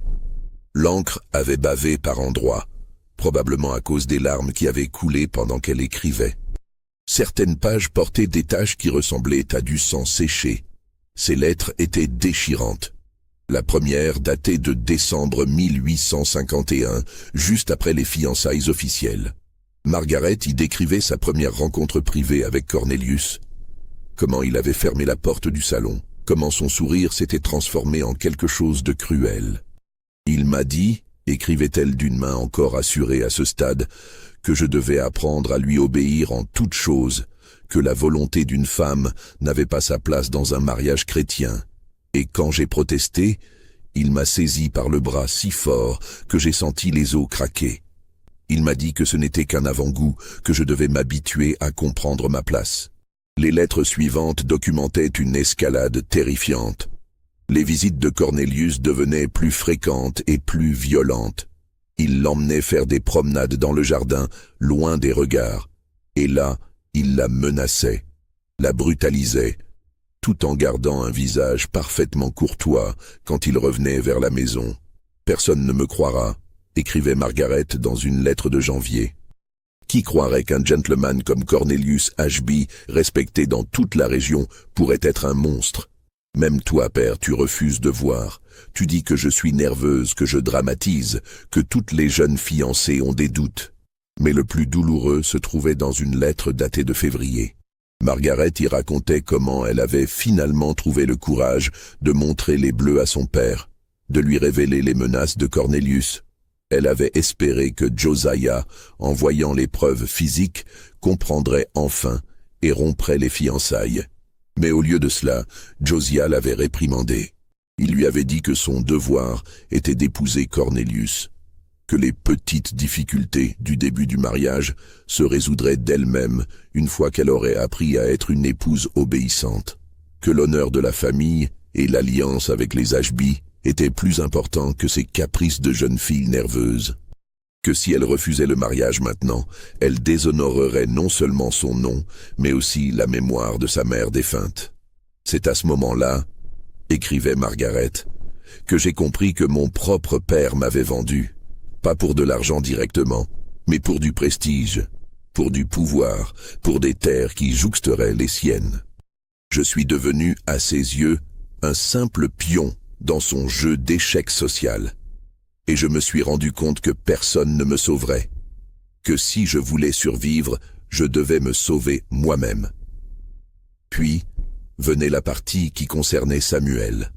[SPEAKER 1] L'encre avait bavé par endroits, probablement à cause des larmes qui avaient coulé pendant qu'elle écrivait. Certaines pages portaient des taches qui ressemblaient à du sang séché. Ces lettres étaient déchirantes. La première datait de décembre 1851, juste après les fiançailles officielles. Margaret y décrivait sa première rencontre privée avec Cornelius. Comment il avait fermé la porte du salon, comment son sourire s'était transformé en quelque chose de cruel. Il m'a dit, écrivait-elle d'une main encore assurée à ce stade, que je devais apprendre à lui obéir en toutes choses, que la volonté d'une femme n'avait pas sa place dans un mariage chrétien. Et quand j'ai protesté, il m'a saisi par le bras si fort que j'ai senti les os craquer. Il m'a dit que ce n'était qu'un avant-goût, que je devais m'habituer à comprendre ma place. Les lettres suivantes documentaient une escalade terrifiante. Les visites de Cornelius devenaient plus fréquentes et plus violentes. Il l'emmenait faire des promenades dans le jardin, loin des regards. Et là, il la menaçait, la brutalisait, tout en gardant un visage parfaitement courtois quand il revenait vers la maison. « Personne ne me croira », écrivait Margaret dans une lettre de janvier. Qui croirait qu'un gentleman comme Cornelius Ashby, respecté dans toute la région, pourrait être un monstre? Même toi, père, tu refuses de voir. Tu dis que je suis nerveuse, que je dramatise, que toutes les jeunes fiancées ont des doutes. Mais le plus douloureux se trouvait dans une lettre datée de février. Margaret y racontait comment elle avait finalement trouvé le courage de montrer les bleus à son père, de lui révéler les menaces de Cornelius. Elle avait espéré que Josiah, en voyant les preuves physiques, comprendrait enfin et romprait les fiançailles. Mais au lieu de cela, Josiah l'avait réprimandé. Il lui avait dit que son devoir était d'épouser Cornelius, que les petites difficultés du début du mariage se résoudraient d'elles-mêmes une fois qu'elle aurait appris à être une épouse obéissante, que l'honneur de la famille et l'alliance avec les Ashby étaient plus importants que ces caprices de jeune fille nerveuse, que si elle refusait le mariage maintenant, elle déshonorerait non seulement son nom, mais aussi la mémoire de sa mère défunte. C'est à ce moment-là, écrivait Margaret, que j'ai compris que mon propre père m'avait vendu, pas pour de l'argent directement, mais pour du prestige, pour du pouvoir, pour des terres qui jouxteraient les siennes. Je suis devenu, à ses yeux, un simple pion dans son jeu d'échec social. Et je me suis rendu compte que personne ne me sauverait, que si je voulais survivre, je devais me sauver moi-même. Puis, venait la partie qui concernait Samuel.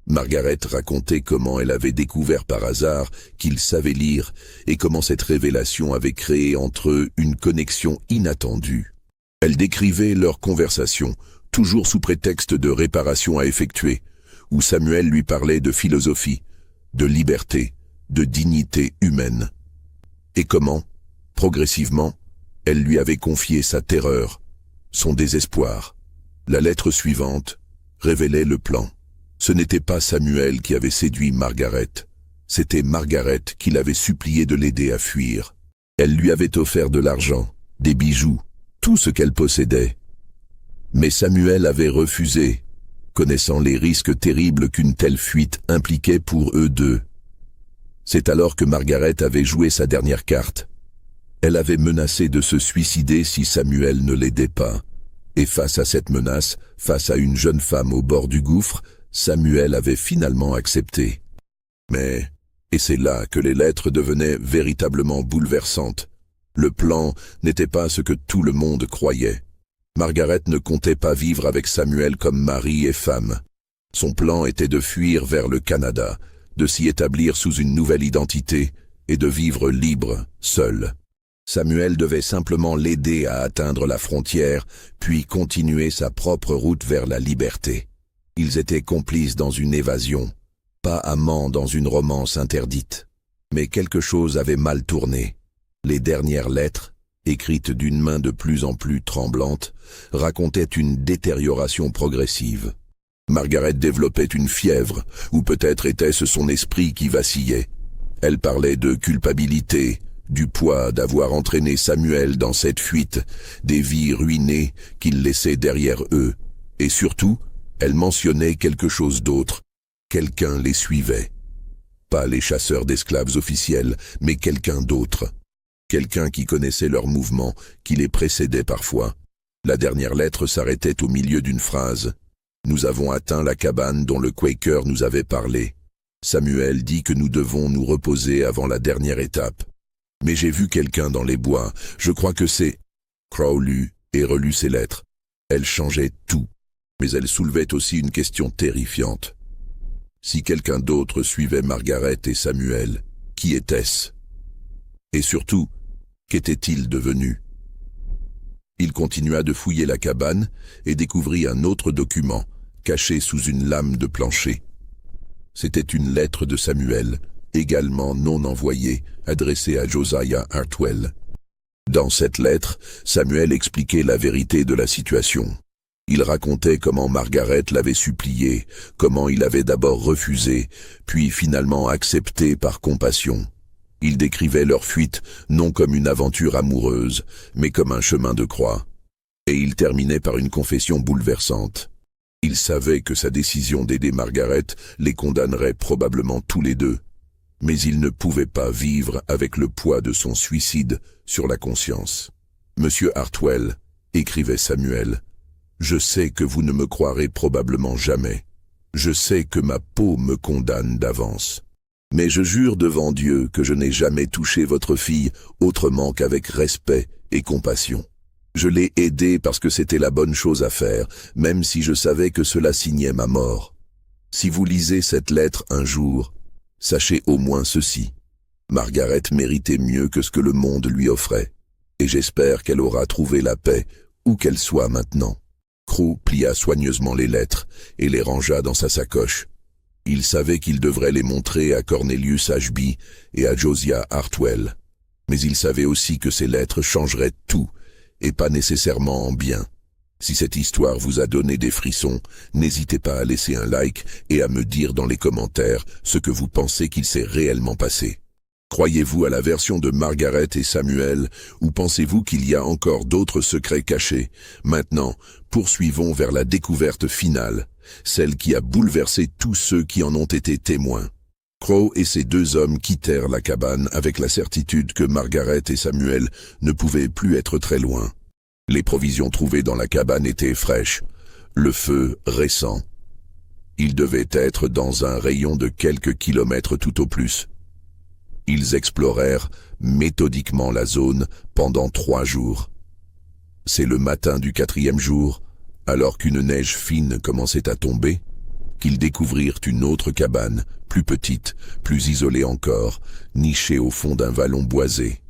[SPEAKER 1] Margaret racontait comment elle avait découvert par hasard qu'il savait lire et comment cette révélation avait créé entre eux une connexion inattendue. Elle décrivait leur conversation, toujours sous prétexte de réparation à effectuer, où Samuel lui parlait de philosophie, de liberté, de dignité humaine. Et comment, progressivement, elle lui avait confié sa terreur, son désespoir. La lettre suivante révélait le plan. Ce n'était pas Samuel qui avait séduit Margaret, c'était Margaret qui l'avait supplié de l'aider à fuir. Elle lui avait offert de l'argent, des bijoux, tout ce qu'elle possédait. Mais Samuel avait refusé, connaissant les risques terribles qu'une telle fuite impliquait pour eux deux. C'est alors que Margaret avait joué sa dernière carte. Elle avait menacé de se suicider si Samuel ne l'aidait pas. Et face à cette menace, face à une jeune femme au bord du gouffre, Samuel avait finalement accepté. Mais, et c'est là que les lettres devenaient véritablement bouleversantes, le plan n'était pas ce que tout le monde croyait. Margaret ne comptait pas vivre avec Samuel comme mari et femme. Son plan était de fuir vers le Canada, de s'y établir sous une nouvelle identité et de vivre libre, seul. Samuel devait simplement l'aider à atteindre la frontière, puis continuer sa propre route vers la liberté. Ils étaient complices dans une évasion, pas amants dans une romance interdite. Mais quelque chose avait mal tourné. Les dernières lettres, écrites d'une main de plus en plus tremblante, racontaient une détérioration progressive. Margaret développait une fièvre, ou peut-être était-ce son esprit qui vacillait. Elle parlait de culpabilité, du poids d'avoir entraîné Samuel dans cette fuite, des vies ruinées qu'ils laissaient derrière eux, et surtout, elle mentionnait quelque chose d'autre. Quelqu'un les suivait. Pas les chasseurs d'esclaves officiels, mais quelqu'un d'autre. Quelqu'un qui connaissait leurs mouvements, qui les précédait parfois. La dernière lettre s'arrêtait au milieu d'une phrase. « Nous avons atteint la cabane dont le Quaker nous avait parlé. Samuel dit que nous devons nous reposer avant la dernière étape. Mais j'ai vu quelqu'un dans les bois, je crois que c'est... » Crow lut et relut ses lettres. Elles changeaient tout, mais elles soulevaient aussi une question terrifiante. Si quelqu'un d'autre suivait Margaret et Samuel, qui était-ce? Et surtout, qu'était-il devenu? Il continua de fouiller la cabane et découvrit un autre document, caché sous une lame de plancher. C'était une lettre de Samuel, également non envoyée, adressée à Josiah Hartwell. Dans cette lettre, Samuel expliquait la vérité de la situation. Il racontait comment Margaret l'avait supplié, comment il avait d'abord refusé, puis finalement accepté par compassion. Il décrivait leur fuite non comme une aventure amoureuse, mais comme un chemin de croix. Et il terminait par une confession bouleversante. Il savait que sa décision d'aider Margaret les condamnerait probablement tous les deux, mais il ne pouvait pas vivre avec le poids de son suicide sur la conscience. « Monsieur Hartwell, » écrivait Samuel, « je sais que vous ne me croirez probablement jamais. Je sais que ma peau me condamne d'avance. Mais je jure devant Dieu que je n'ai jamais touché votre fille autrement qu'avec respect et compassion. Je l'ai aidée parce que c'était la bonne chose à faire, même si je savais que cela signait ma mort. Si vous lisez cette lettre un jour, sachez au moins ceci. Margaret méritait mieux que ce que le monde lui offrait, et j'espère qu'elle aura trouvé la paix, où qu'elle soit maintenant. » Crow plia soigneusement les lettres et les rangea dans sa sacoche. Il savait qu'il devrait les montrer à Cornelius Ashby et à Josiah Hartwell. Mais il savait aussi que ces lettres changeraient tout, et pas nécessairement en bien. Si cette histoire vous a donné des frissons, n'hésitez pas à laisser un like et à me dire dans les commentaires ce que vous pensez qu'il s'est réellement passé. Croyez-vous à la version de Margaret et Samuel, ou pensez-vous qu'il y a encore d'autres secrets cachés? Maintenant, poursuivons vers la découverte finale, celle qui a bouleversé tous ceux qui en ont été témoins. Crow et ses deux hommes quittèrent la cabane avec la certitude que Margaret et Samuel ne pouvaient plus être très loin. Les provisions trouvées dans la cabane étaient fraîches, le feu récent. Ils devaient être dans un rayon de quelques kilomètres tout au plus. Ils explorèrent méthodiquement la zone pendant 3 jours. C'est le matin du 4e jour, alors qu'une neige fine commençait à tomber, qu'ils découvrirent une autre cabane, plus petite, plus isolée encore, nichée au fond d'un vallon boisé.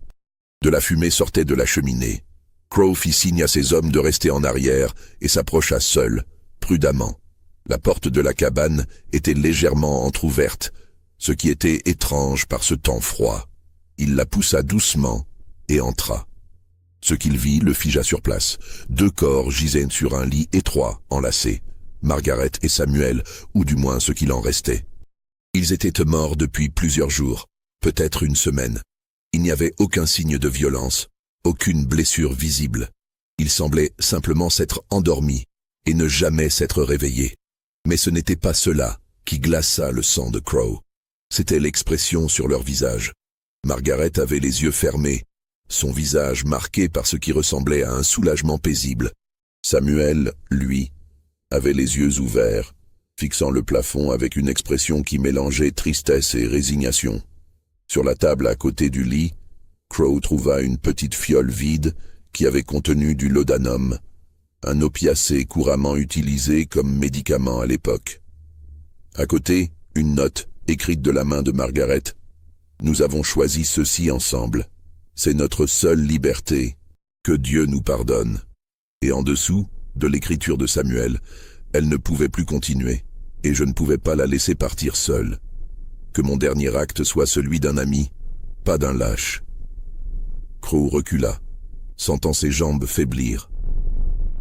[SPEAKER 1] De la fumée sortait de la cheminée. Crow fit signe à ses hommes de rester en arrière et s'approcha seul, prudemment. La porte de la cabane était légèrement entr'ouverte, ce qui était étrange par ce temps froid. Il la poussa doucement et entra. Ce qu'il vit le figea sur place. 2 corps gisaient sur un lit étroit, enlacés. Margaret et Samuel, ou du moins ce qu'il en restait. Ils étaient morts depuis plusieurs jours, peut-être une semaine. Il n'y avait aucun signe de violence, aucune blessure visible. Ils semblaient simplement s'être endormis et ne jamais s'être réveillés. Mais ce n'était pas cela qui glaça le sang de Crow. C'était l'expression sur leur visage. Margaret avait les yeux fermés, son visage marqué par ce qui ressemblait à un soulagement paisible. Samuel, lui, avait les yeux ouverts, fixant le plafond avec une expression qui mélangeait tristesse et résignation. Sur la table à côté du lit, Crow trouva une petite fiole vide qui avait contenu du laudanum, un opiacé couramment utilisé comme médicament à l'époque. À côté, une note écrite de la main de Margaret. « Nous avons choisi ceci ensemble. C'est notre seule liberté. Que Dieu nous pardonne. » Et en dessous, de l'écriture de Samuel, elle ne pouvait plus continuer, et je ne pouvais pas la laisser partir seule. Que mon dernier acte soit celui d'un ami, pas d'un lâche. Crow recula, sentant ses jambes faiblir.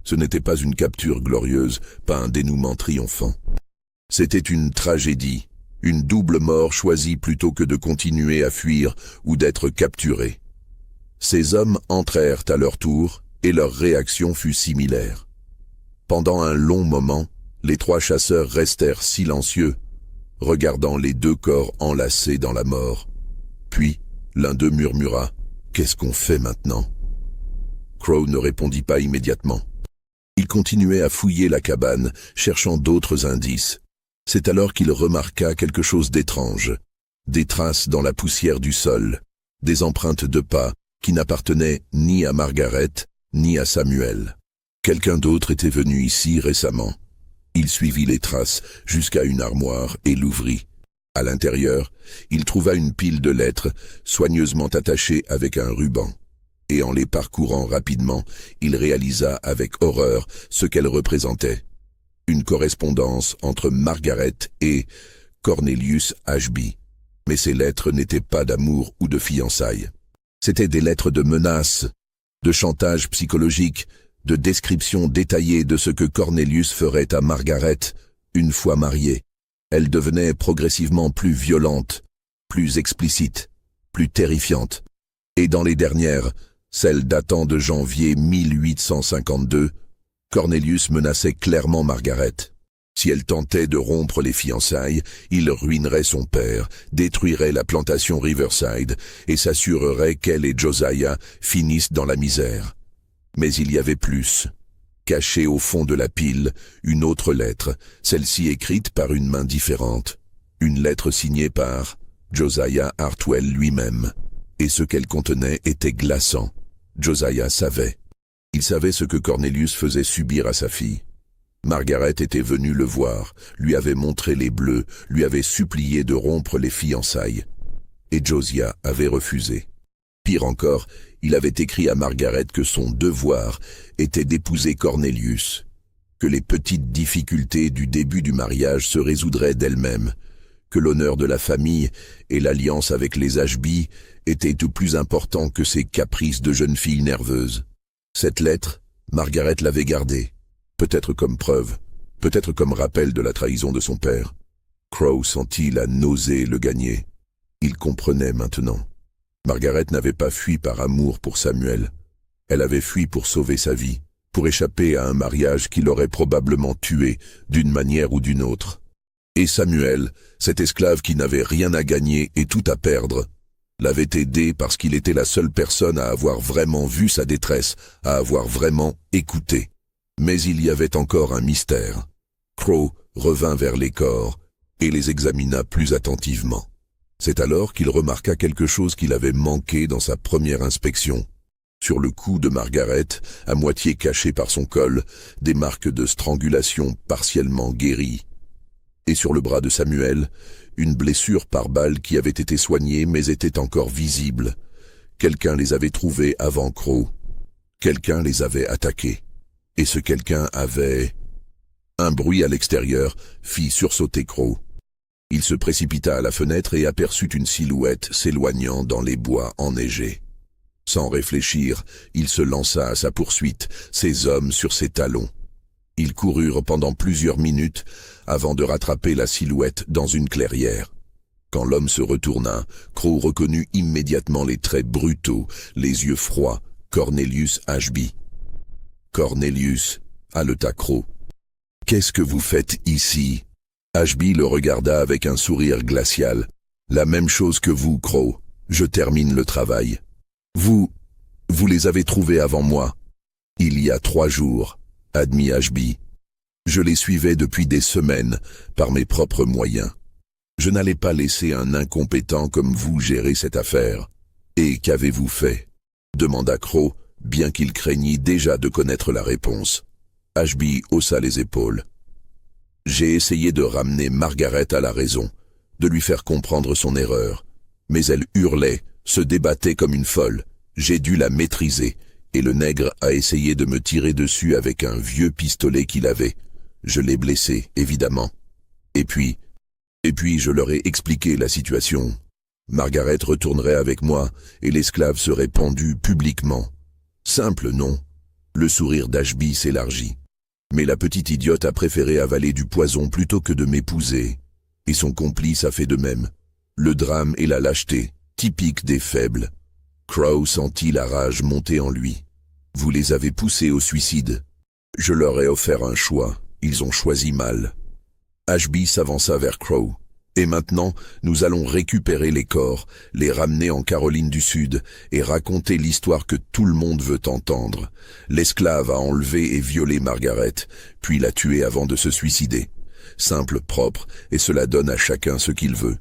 [SPEAKER 1] Ce n'était pas une capture glorieuse, pas un dénouement triomphant. C'était une tragédie, une double mort choisie plutôt que de continuer à fuir ou d'être capturés. Ces hommes entrèrent à leur tour, et leur réaction fut similaire. Pendant un long moment, les 3 chasseurs restèrent silencieux, regardant les 2 corps enlacés dans la mort. Puis, l'un d'eux murmura « Qu'est-ce qu'on fait maintenant ?» Crow ne répondit pas immédiatement. Il continuait à fouiller la cabane, cherchant d'autres indices. C'est alors qu'il remarqua quelque chose d'étrange. Des traces dans la poussière du sol, des empreintes de pas qui n'appartenaient ni à Margaret, ni à Samuel. Quelqu'un d'autre était venu ici récemment. Il suivit les traces jusqu'à une armoire et l'ouvrit. À l'intérieur, il trouva une pile de lettres, soigneusement attachées avec un ruban. Et en les parcourant rapidement, il réalisa avec horreur ce qu'elles représentaient. Une correspondance entre Margaret et Cornelius Ashby. Mais ces lettres n'étaient pas d'amour ou de fiançailles. C'étaient des lettres de menaces, de chantage psychologique, de description détaillée de ce que Cornelius ferait à Margaret une fois mariée. Elle devenait progressivement plus violente, plus explicite, plus terrifiante. Et dans les dernières, celles datant de janvier 1852, Cornelius menaçait clairement Margaret. Si elle tentait de rompre les fiançailles, il ruinerait son père, détruirait la plantation Riverside et s'assurerait qu'elle et Josiah finissent dans la misère. Mais il y avait plus. Cachée au fond de la pile, une autre lettre, celle-ci écrite par une main différente. Une lettre signée par Josiah Hartwell lui-même. Et ce qu'elle contenait était glaçant. Josiah savait. Il savait ce que Cornelius faisait subir à sa fille. Margaret était venue le voir, lui avait montré les bleus, lui avait supplié de rompre les fiançailles. Et Josiah avait refusé. Pire encore, il avait écrit à Margaret que son devoir était d'épouser Cornelius, que les petites difficultés du début du mariage se résoudraient d'elles-mêmes, que l'honneur de la famille et l'alliance avec les Ashby étaient tout plus importants que ses caprices de jeune fille nerveuse. Cette lettre, Margaret l'avait gardée, peut-être comme preuve, peut-être comme rappel de la trahison de son père. Crowe sentit la nausée le gagner. Il comprenait maintenant. Margaret n'avait pas fui par amour pour Samuel. Elle avait fui pour sauver sa vie, pour échapper à un mariage qui l'aurait probablement tué d'une manière ou d'une autre. Et Samuel, cet esclave qui n'avait rien à gagner et tout à perdre, l'avait aidé parce qu'il était la seule personne à avoir vraiment vu sa détresse, à avoir vraiment écouté. Mais il y avait encore un mystère. Crowe revint vers les corps et les examina plus attentivement. C'est alors qu'il remarqua quelque chose qu'il avait manqué dans sa première inspection. Sur le cou de Margaret, à moitié caché par son col, des marques de strangulation partiellement guéries. Et sur le bras de Samuel, une blessure par balle qui avait été soignée mais était encore visible. Quelqu'un les avait trouvés avant Crowe. Quelqu'un les avait attaqués. Et ce quelqu'un avait... Un bruit à l'extérieur fit sursauter Crowe. Il se précipita à la fenêtre et aperçut une silhouette s'éloignant dans les bois enneigés. Sans réfléchir, il se lança à sa poursuite, ses hommes sur ses talons. Ils coururent pendant plusieurs minutes avant de rattraper la silhouette dans une clairière. Quand l'homme se retourna, Crowe reconnut immédiatement les traits brutaux, les yeux froids, Cornelius Ashby. « Cornelius » haleta Crowe. « Qu'est-ce que vous faites ici ?» Ashby le regarda avec un sourire glacial. « La même chose que vous, Crowe. Je termine le travail. Vous les avez trouvés avant moi. Il y a 3 jours, admit Ashby. Je les suivais depuis des semaines, par mes propres moyens. Je n'allais pas laisser un incompétent comme vous gérer cette affaire. Et qu'avez-vous fait ?» demanda Crowe, bien qu'il craignît déjà de connaître la réponse. Ashby haussa les épaules. J'ai essayé de ramener Margaret à la raison, de lui faire comprendre son erreur. Mais elle hurlait, se débattait comme une folle. J'ai dû la maîtriser, et le nègre a essayé de me tirer dessus avec un vieux pistolet qu'il avait. Je l'ai blessé, évidemment. Et puis je leur ai expliqué la situation. Margaret retournerait avec moi, et l'esclave serait pendu publiquement. Simple, non? Le sourire d'Ashby s'élargit. Mais la petite idiote a préféré avaler du poison plutôt que de m'épouser. Et son complice a fait de même. Le drame et la lâcheté, typiques des faibles. Crowe sentit la rage monter en lui. Vous les avez poussés au suicide. Je leur ai offert un choix. Ils ont choisi mal. Ashby s'avança vers Crowe. Et maintenant, nous allons récupérer les corps, les ramener en Caroline du Sud et raconter l'histoire que tout le monde veut entendre. L'esclave a enlevé et violé Margaret, puis l'a tuée avant de se suicider. Simple, propre, et cela donne à chacun ce qu'il veut.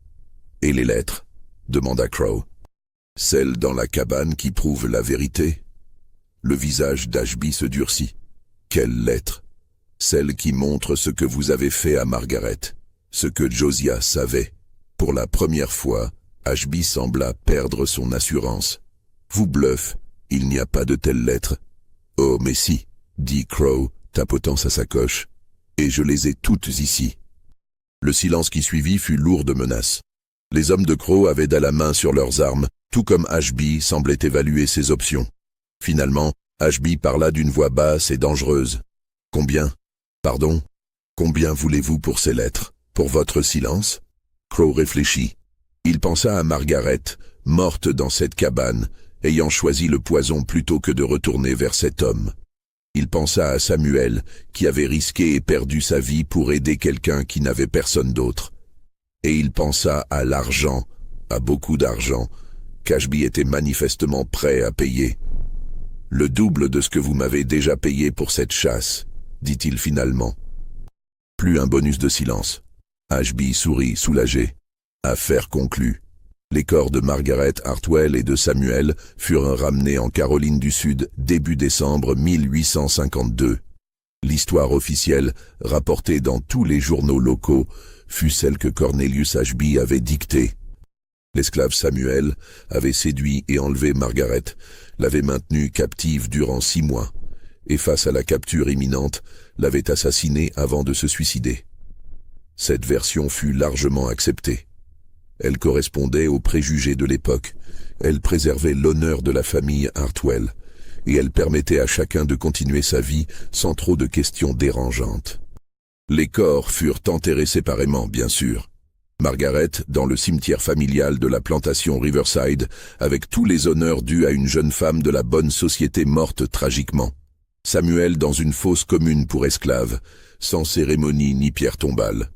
[SPEAKER 1] « Et les lettres ?» demanda Crowe. « Celles dans la cabane qui prouvent la vérité ?» Le visage d'Ashby se durcit. « Quelles lettres ?» Celle qui montre ce que vous avez fait à Margaret. Ce que Josiah savait. Pour la première fois, Ashby sembla perdre son assurance. Vous bluffe, il n'y a pas de telles lettres. Oh mais si, dit Crow, tapotant sa sacoche. Et je les ai toutes ici. Le silence qui suivit fut lourd de menaces. Les hommes de Crow avaient à la main sur leurs armes, tout comme Ashby semblait évaluer ses options. Finalement, Ashby parla d'une voix basse et dangereuse. « Combien ? Pardon ? Combien voulez-vous pour ces lettres ? Pour votre silence ?» Crow réfléchit. Il pensa à Margaret, morte dans cette cabane, ayant choisi le poison plutôt que de retourner vers cet homme. Il pensa à Samuel, qui avait risqué et perdu sa vie pour aider quelqu'un qui n'avait personne d'autre. Et il pensa à l'argent, à beaucoup d'argent, qu'Ashby était manifestement prêt à payer. « Le double de ce que vous m'avez déjà payé pour cette chasse, » dit-il finalement. Plus un bonus de silence. Ashby sourit, soulagé. Affaire conclue. Les corps de Margaret Hartwell et de Samuel furent ramenés en Caroline du Sud début décembre 1852. L'histoire officielle, rapportée dans tous les journaux locaux, fut celle que Cornelius Ashby avait dictée. L'esclave Samuel avait séduit et enlevé Margaret, l'avait maintenue captive durant 6 mois, et face à la capture imminente, l'avait assassinée avant de se suicider. Cette version fut largement acceptée. Elle correspondait aux préjugés de l'époque, elle préservait l'honneur de la famille Hartwell, et elle permettait à chacun de continuer sa vie sans trop de questions dérangeantes. Les corps furent enterrés séparément, bien sûr. Margaret dans le cimetière familial de la plantation Riverside, avec tous les honneurs dus à une jeune femme de la bonne société morte tragiquement. Samuel dans une fosse commune pour esclaves, sans cérémonie ni pierre tombale.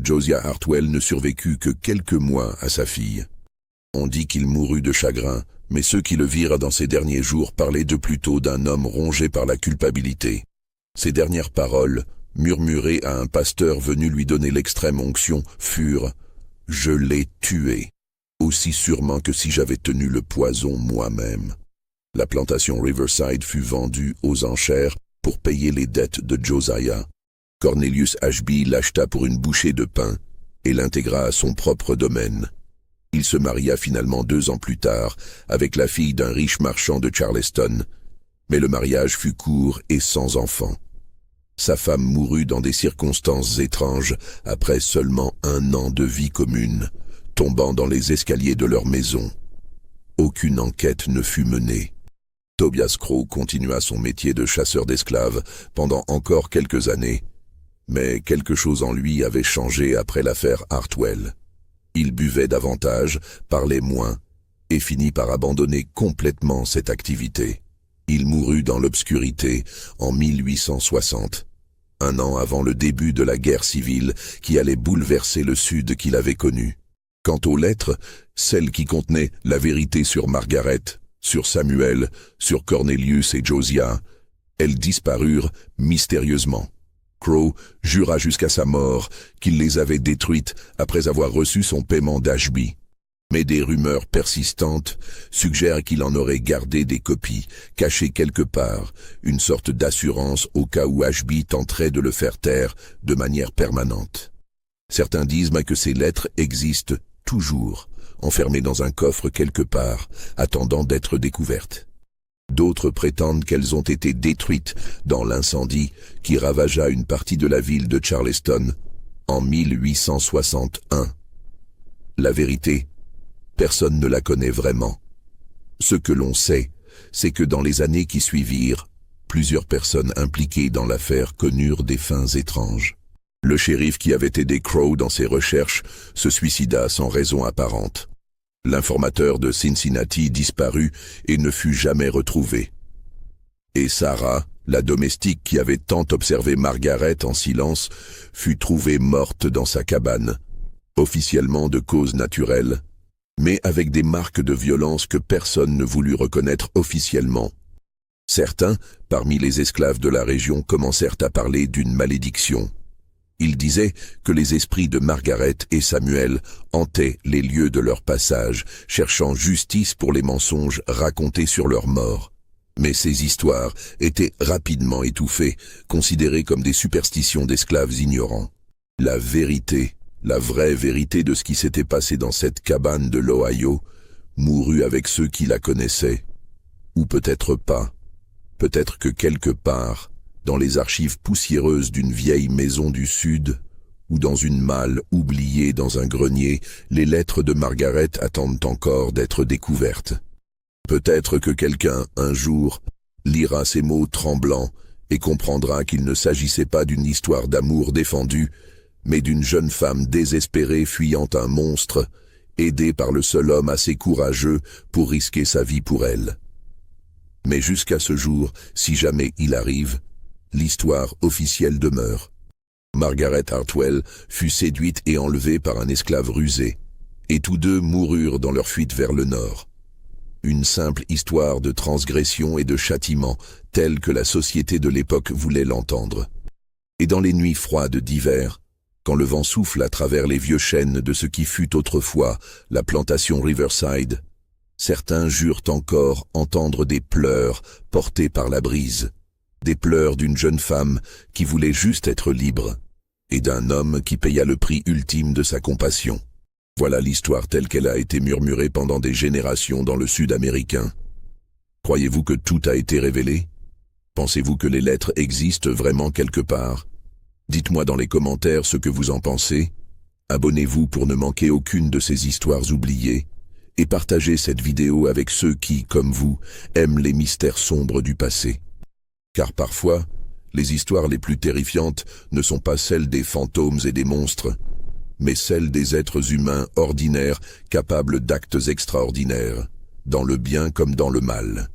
[SPEAKER 1] Josiah Hartwell ne survécut que quelques mois à sa fille. On dit qu'il mourut de chagrin, mais ceux qui le virent dans ses derniers jours parlaient de plutôt d'un homme rongé par la culpabilité. Ses dernières paroles, murmurées à un pasteur venu lui donner l'extrême onction, furent « Je l'ai tué, aussi sûrement que si j'avais tenu le poison moi-même. » La plantation Riverside fut vendue aux enchères pour payer les dettes de Josiah. Cornelius Ashby l'acheta pour une bouchée de pain et l'intégra à son propre domaine. Il se maria finalement 2 ans plus tard avec la fille d'un riche marchand de Charleston, mais le mariage fut court et sans enfant. Sa femme mourut dans des circonstances étranges après seulement 1 an de vie commune, tombant dans les escaliers de leur maison. Aucune enquête ne fut menée. Tobias Crow continua son métier de chasseur d'esclaves pendant encore quelques années, mais quelque chose en lui avait changé après l'affaire Hartwell. Il buvait davantage, parlait moins, et finit par abandonner complètement cette activité. Il mourut dans l'obscurité en 1860, 1 an avant le début de la guerre civile qui allait bouleverser le Sud qu'il avait connu. Quant aux lettres, celles qui contenaient la vérité sur Margaret, sur Samuel, sur Cornelius et Josiah, elles disparurent mystérieusement. Crow jura jusqu'à sa mort qu'il les avait détruites après avoir reçu son paiement d'Ashby. Mais des rumeurs persistantes suggèrent qu'il en aurait gardé des copies, cachées quelque part, une sorte d'assurance au cas où Ashby tenterait de le faire taire de manière permanente. Certains disent que ces lettres existent toujours, enfermées dans un coffre quelque part, attendant d'être découvertes. D'autres prétendent qu'elles ont été détruites dans l'incendie qui ravagea une partie de la ville de Charleston en 1861. La vérité, personne ne la connaît vraiment. Ce que l'on sait, c'est que dans les années qui suivirent, plusieurs personnes impliquées dans l'affaire connurent des fins étranges. Le shérif qui avait aidé Crow dans ses recherches se suicida sans raison apparente. L'informateur de Cincinnati disparut et ne fut jamais retrouvé. Et Sarah, la domestique qui avait tant observé Margaret en silence, fut trouvée morte dans sa cabane, officiellement de cause naturelle, mais avec des marques de violence que personne ne voulut reconnaître officiellement. Certains, parmi les esclaves de la région, commencèrent à parler d'une malédiction. Ils disaient que les esprits de Margaret et Samuel hantaient les lieux de leur passage, cherchant justice pour les mensonges racontés sur leur mort. Mais ces histoires étaient rapidement étouffées, considérées comme des superstitions d'esclaves ignorants. La vérité, la vraie vérité de ce qui s'était passé dans cette cabane de l'Ohio, mourut avec ceux qui la connaissaient. Ou peut-être pas. Peut-être que quelque part, dans les archives poussiéreuses d'une vieille maison du Sud, ou dans une malle oubliée dans un grenier, les lettres de Margaret attendent encore d'être découvertes. Peut-être que quelqu'un, un jour, lira ces mots tremblants et comprendra qu'il ne s'agissait pas d'une histoire d'amour défendue, mais d'une jeune femme désespérée fuyant un monstre, aidée par le seul homme assez courageux pour risquer sa vie pour elle. Mais jusqu'à ce jour, si jamais il arrive, l'histoire officielle demeure. Margaret Hartwell fut séduite et enlevée par un esclave rusé, et tous deux moururent dans leur fuite vers le nord. Une simple histoire de transgression et de châtiment, telle que la société de l'époque voulait l'entendre. Et dans les nuits froides d'hiver, quand le vent souffle à travers les vieux chênes de ce qui fut autrefois la plantation Riverside, certains jurent encore entendre des pleurs portés par la brise, des pleurs d'une jeune femme qui voulait juste être libre, et d'un homme qui paya le prix ultime de sa compassion. Voilà l'histoire telle qu'elle a été murmurée pendant des générations dans le Sud américain. Croyez-vous que tout a été révélé? Pensez-vous que les lettres existent vraiment quelque part? Dites-moi dans les commentaires ce que vous en pensez. Abonnez-vous pour ne manquer aucune de ces histoires oubliées. Et partagez cette vidéo avec ceux qui, comme vous, aiment les mystères sombres du passé. Car parfois, les histoires les plus terrifiantes ne sont pas celles des fantômes et des monstres, mais celles des êtres humains ordinaires capables d'actes extraordinaires, dans le bien comme dans le mal.